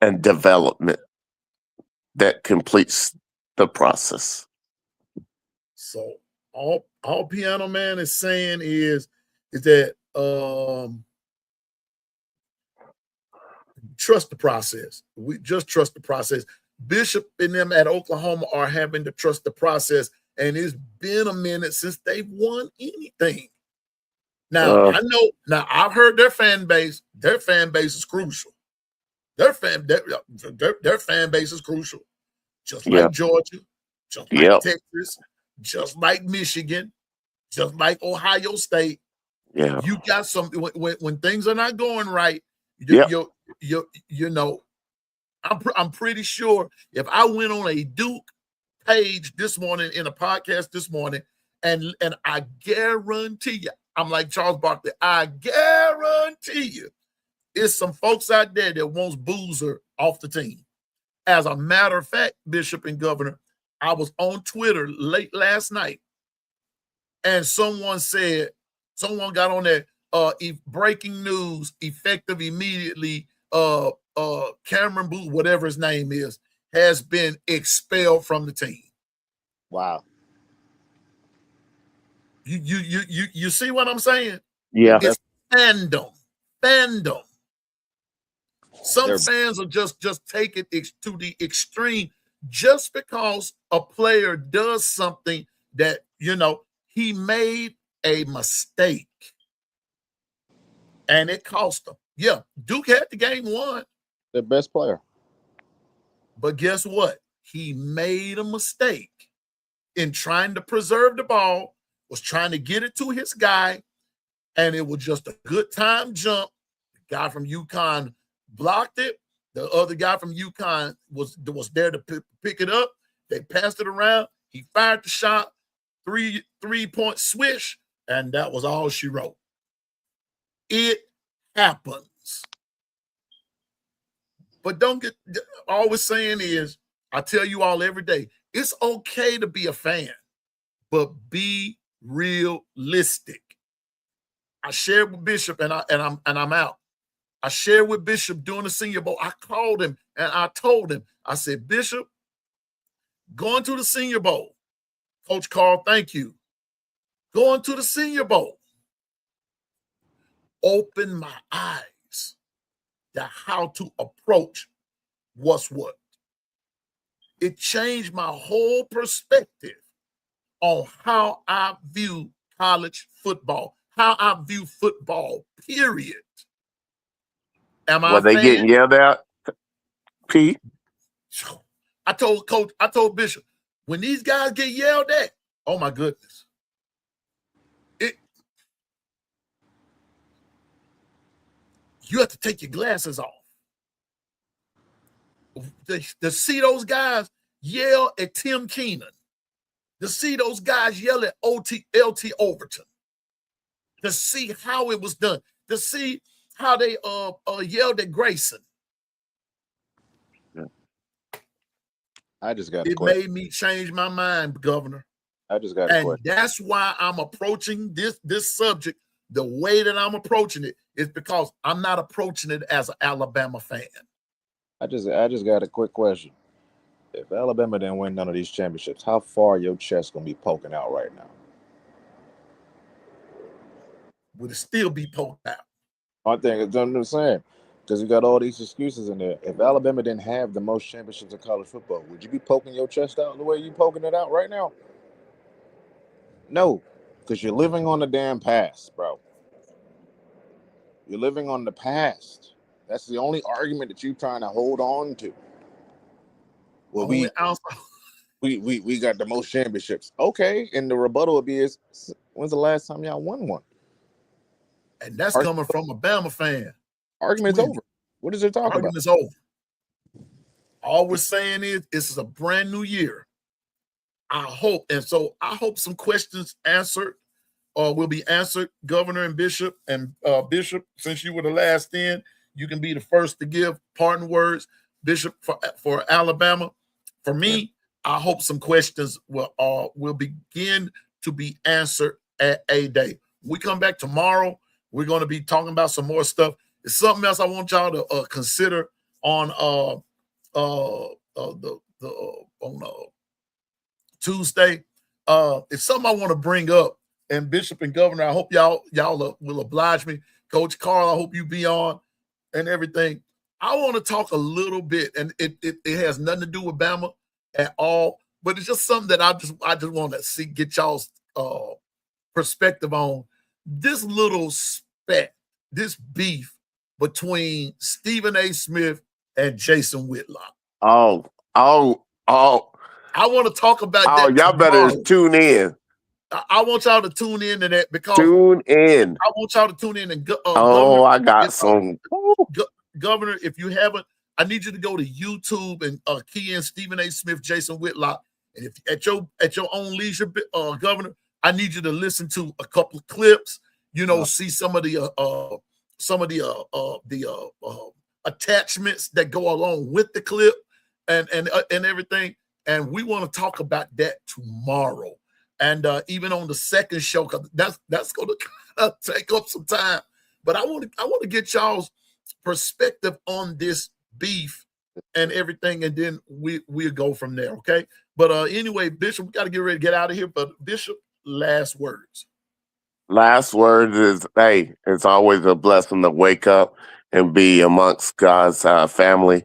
and development that completes the process. So all Piano Man is saying is that trust the process. We just trust the process. Bishop and them at Oklahoma are having to trust the process, and it's been a minute since they've won anything. Now, I know. Now, I've heard their fan base. Their fan base is crucial. Their fan base is crucial. Just like Georgia, just like Texas, just like Michigan, just like Ohio State. Yeah, you got some when things are not going right. You know, I'm pretty sure if I went on a Duke page this morning in a podcast this morning, and I guarantee you, I'm like Charles Barkley, I guarantee you, it's some folks out there that wants Boozer off the team. As a matter of fact, Bishop and Governor, I was on Twitter late last night, and someone got on there, breaking news, effective immediately, Cameron Booth, whatever his name is, has been expelled from the team. Wow. You see what I'm saying? Yeah. It's fandom. Some They're- fans will just take it to the extreme just because a player does something that, he made a mistake and it cost him. Yeah, Duke had the game won, their best player. but guess what? He made a mistake in trying to preserve the ball, was trying to get it to his guy, and it was just a good time jump. The guy from UConn blocked it. The other guy from UConn was there to pick it up. They passed it around. He fired the shot, three-point swish, and that was all she wrote. It happens. But don't get, all we're saying is, I tell you all every day, it's okay to be a fan, but be realistic. I shared with Bishop, and I'm out. I shared with Bishop during the Senior Bowl. I called him and I told him, I said, Bishop, going to the Senior Bowl, Coach Carl, thank you. Going to the Senior Bowl, open my eyes to how to approach what's what. It changed my whole perspective on how I view college football, how I view football, period. Am I Were they getting yelled at? P? I told Bishop, when these guys get yelled at, oh my goodness. You have to take your glasses off. To see those guys yell at Tim Keenan, to see those guys yell at LT Overton, to see how it was done, to see how they yelled at Grayson. I just got a It question. made me change my mind, Governor. I just got a question. And that's why I'm approaching this subject the way that I'm approaching it, is because I'm not approaching it as an Alabama fan. I just got a quick question. If Alabama didn't win none of these championships, how far your chest gonna be poking out right now? Would it still be poked out? I think it's what I'm saying, because you got all these excuses in there. If Alabama didn't have the most championships in college football, would you be poking your chest out the way you poking it out right now? No, because you're living on the damn past, bro. You're living on the past. That's the only argument that you're trying to hold on to. Well, we got the most championships. Okay, and the rebuttal would be is, when's the last time y'all won one? And that's coming from a Bama fan. Argument's over. What is it talking about? Argument's over. All we're saying is this is a brand new year. I hope some questions answered will be answered, Governor and Bishop. And Bishop, since you were the last in, you can be the first to give parting words. Bishop, for Alabama. For me, I hope some questions will begin to be answered at a day. When we come back tomorrow, we're going to be talking about some more stuff. It's something else I want y'all to consider on Tuesday. It's something I want to bring up. And Bishop and Governor, I hope y'all will oblige me. Coach Carl, I hope you be on and everything. I want to talk a little bit, and it has nothing to do with Bama at all, but it's just something that I just want to get y'all's perspective on this little spat, this beef between Stephen A. Smith and Jason Whitlock. Oh. I want to talk about that. Y'all better tune in. I want y'all to tune in to that because tune in. I want y'all to tune in and Governor, I got some. Governor, if you haven't, I need you to go to YouTube and key in Stephen A. Smith, Jason Whitlock, and if at your own leisure, Governor, I need you to listen to a couple of clips. See some of the attachments that go along with the clip and everything. And we want to talk about that tomorrow. And even on the second show, because that's going to kind of take up some time. But I want to get y'all's perspective on this beef and everything, and then we'll go from there, okay? But anyway, Bishop, we got to get ready to get out of here. But Bishop, last words. Last word is, hey, it's always a blessing to wake up and be amongst God's family.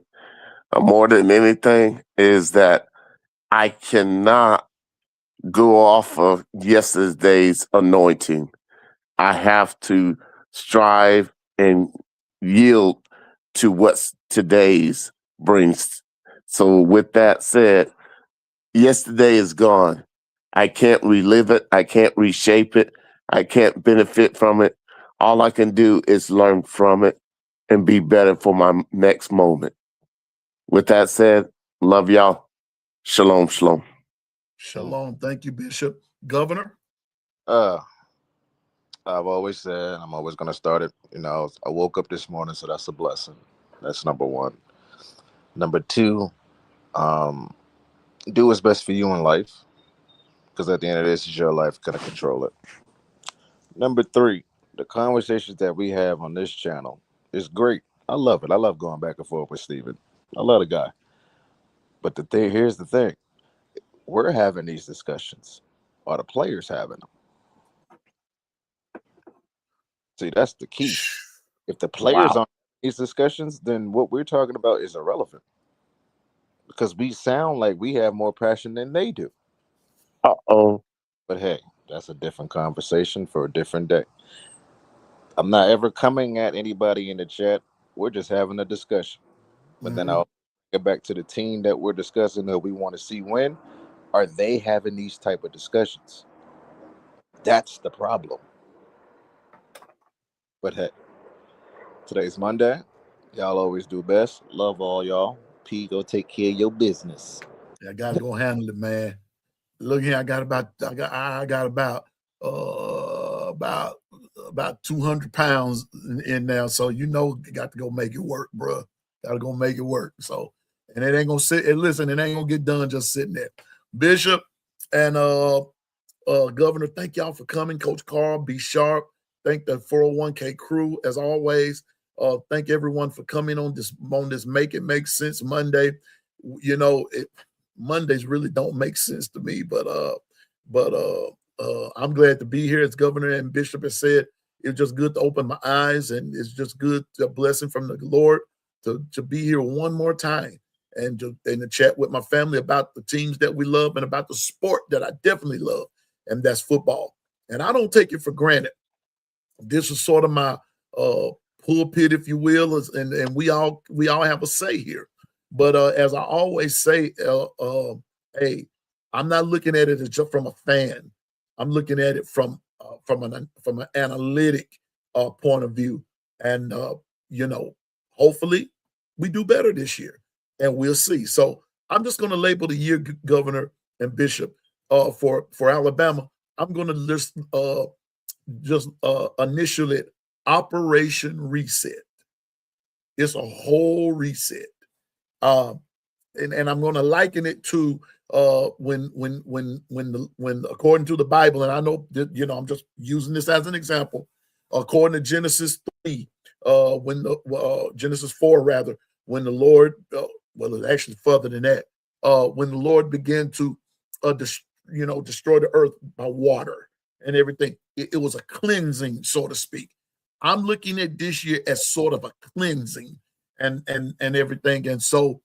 More than anything is that I cannot go off of yesterday's anointing. I have to strive and yield to what today's brings. So with that said, yesterday is gone. I can't relive it. I can't reshape it. I can't benefit from it. All I can do is learn from it and be better for my next moment. With that said, love y'all. Shalom, shalom. Shalom. Thank you, Bishop. Governor? I've always said, I'm always going to start it. I woke up this morning, so that's a blessing. That's number one. Number two, do what's best for you in life, because at the end of this, it's your life. Going to control it. Number three, the conversations that we have on this channel is great. I love it. I love going back and forth with Steven. I love the guy. But here's the thing. We're having these discussions. Are the players having them? See, that's the key. If the players aren't in these discussions, then what we're talking about is irrelevant. Because we sound like we have more passion than they do. Uh-oh. But hey, that's a different conversation for a different day. I'm not ever coming at anybody in the chat. We're just having a discussion. But then I'll get back to the team that we're discussing that we want to see win. Are they having these type of discussions? That's the problem. But hey, today's Monday. Y'all always do best. Love all y'all. P, go take care of your business. I gotta go handle it, man. Look here, I got about 200 pounds in now. So you got to go make it work, bro. Gotta go make it work. So, and it ain't gonna sit. And listen, it ain't gonna get done just sitting there. Bishop and Governor, thank y'all for coming. Coach Carl, be sharp. Thank the 401k crew as always. Thank everyone for coming on this Make It Make Sense Monday. Mondays really don't make sense to me, but I'm glad to be here. As Governor and Bishop has said, it's just good to open my eyes, and it's just good, a blessing from the Lord to be here one more time and to chat with my family about the teams that we love and about the sport that I definitely love, and that's football. And I don't take it for granted. This is sort of my pulpit, if you will, and we all have a say here. But as I always say, hey, I'm not looking at it as just from a fan. I'm looking at it from an analytic point of view, and hopefully we do better this year, and we'll see. So I'm just going to label the year, Governor and Bishop, for Alabama. I'm going to just initial it Operation Reset. It's a whole reset. And I'm going to liken it to when according to the Bible, and I know that, I'm just using this as an example, according to Genesis 3, Genesis 4 rather, when the Lord, well, it's actually further than that, when the Lord began to destroy the earth by water and everything, it was a cleansing, so to speak. I'm looking at this year as sort of a cleansing and everything. And so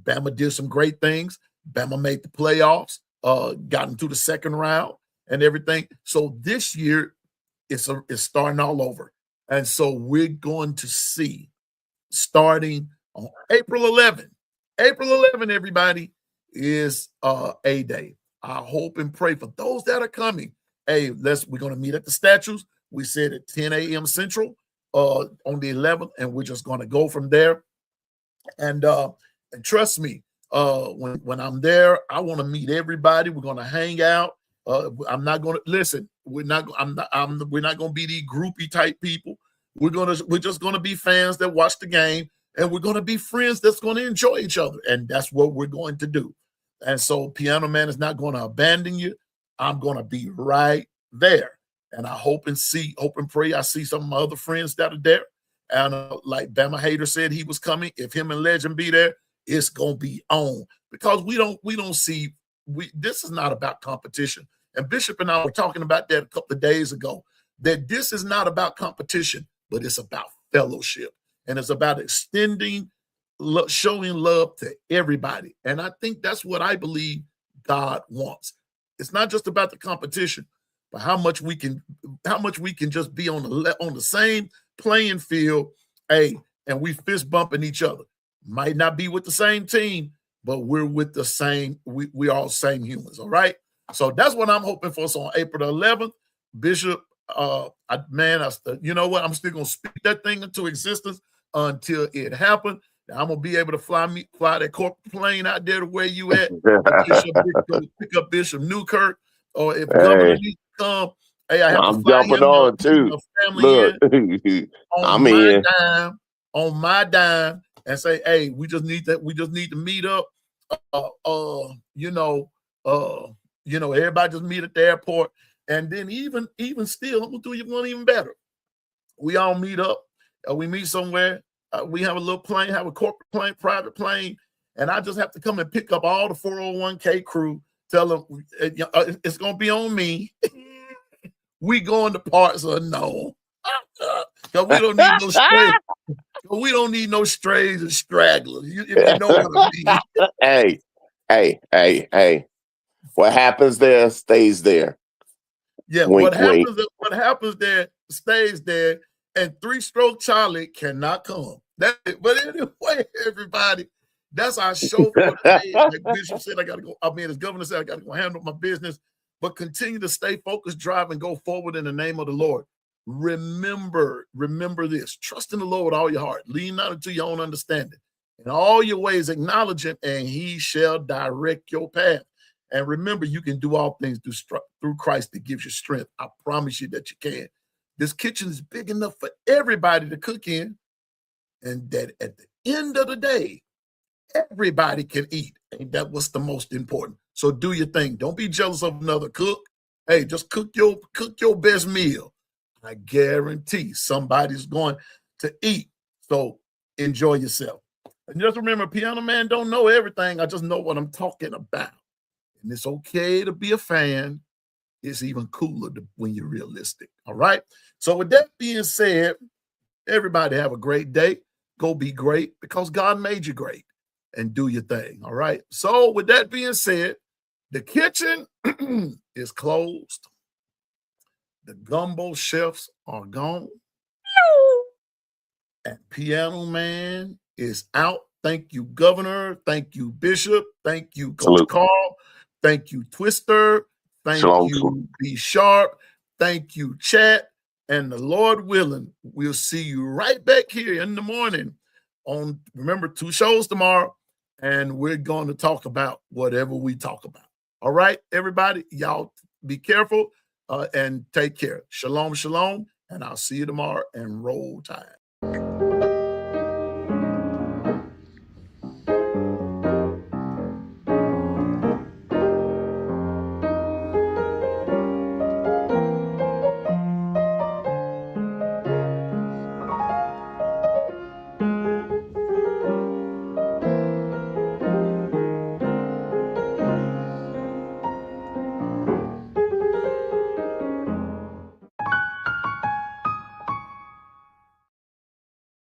Bama did some great things. Bama made the playoffs, got into the second round and everything. So this year it's starting all over. And so we're going to see, starting on April 11, everybody, is A Day. I hope and pray for those that are coming. Hey, we're going to meet at the statues. We said at 10 a.m. Central on the 11th, and we're just going to go from there. And trust me, when I'm there, I want to meet everybody. We're going to hang out. I'm not going to listen. We're not going to be the groupie type people. We're just going to be fans that watch the game, and we're going to be friends that's going to enjoy each other, and that's what we're going to do. And so Piano Man is not going to abandon you. I'm going to be right there. And I hope and pray I see some of my other friends that are there. And like Bama Hater said he was coming. If him and Legend be there, it's going to be on. Because this is not about competition. And Bishop and I were talking about that a couple of days ago, that this is not about competition, but it's about fellowship. And it's about extending, showing love to everybody. And I think that's what I believe God wants. It's not just about the competition, but how much we can just be on the same playing field, and we fist bumping each other. Might not be with the same team, but we're with the same, we all same humans, all right? So that's what I'm hoping for. So on April the 11th, Bishop, you know what? I'm still going to speak that thing into existence until it happens. I'm going to be able to fly that corporate plane out there to where you at. Pick up Bishop Newkirk, or if Governor needs to come, hey, I have I'm to fly jumping him, on too. Family Look, on my dime, and say, hey, we just need to meet up. Everybody just meet at the airport. And then even still, I'm gonna do you one even better. We all meet up, we meet somewhere, we have a little plane, have a corporate plane, private plane, and I just have to come and pick up all the 401k crew, tell them it's gonna be on me. We going to parts unknown. Because we don't need no strays. We don't need no strays and stragglers. If you know what I mean. Hey. What happens there stays there. Yeah, wink, what happens there stays there, and 3-stroke Charlie cannot come. But anyway, everybody, that's our show for today. Like Bishop said, as Governor said, I got to go handle my business, but continue to stay focused, drive, and go forward in the name of the Lord. Remember this. Trust in the Lord with all your heart. Lean not into your own understanding. In all your ways, acknowledge him, and he shall direct your path. And remember, you can do all things through Christ that gives you strength. I promise you that you can. This kitchen is big enough for everybody to cook in, and that at the end of the day, everybody can eat. And that was the most important. So do your thing. Don't be jealous of another cook. Hey, just cook your best meal. I guarantee somebody's going to eat. So enjoy yourself. And just remember, Piano Man don't know everything. I just know what I'm talking about. And it's okay to be a fan. It's even cooler when you're realistic. All right. So with that being said, everybody have a great day. Go be great because God made you great, and do your thing. All right. So with that being said, the kitchen is closed. The Gumbo Chefs are gone. And Piano Man is out. Thank you, Governor. Thank you, Bishop. Thank you, Coach Carl. Thank you, Twister. Thank you, Be Sharp. Thank you, Chat. And the Lord willing, we'll see you right back here in the morning on, remember, 2 shows tomorrow, and we're going to talk about whatever we talk about. All right, everybody, y'all be careful and take care. Shalom, shalom, and I'll see you tomorrow, and roll tide.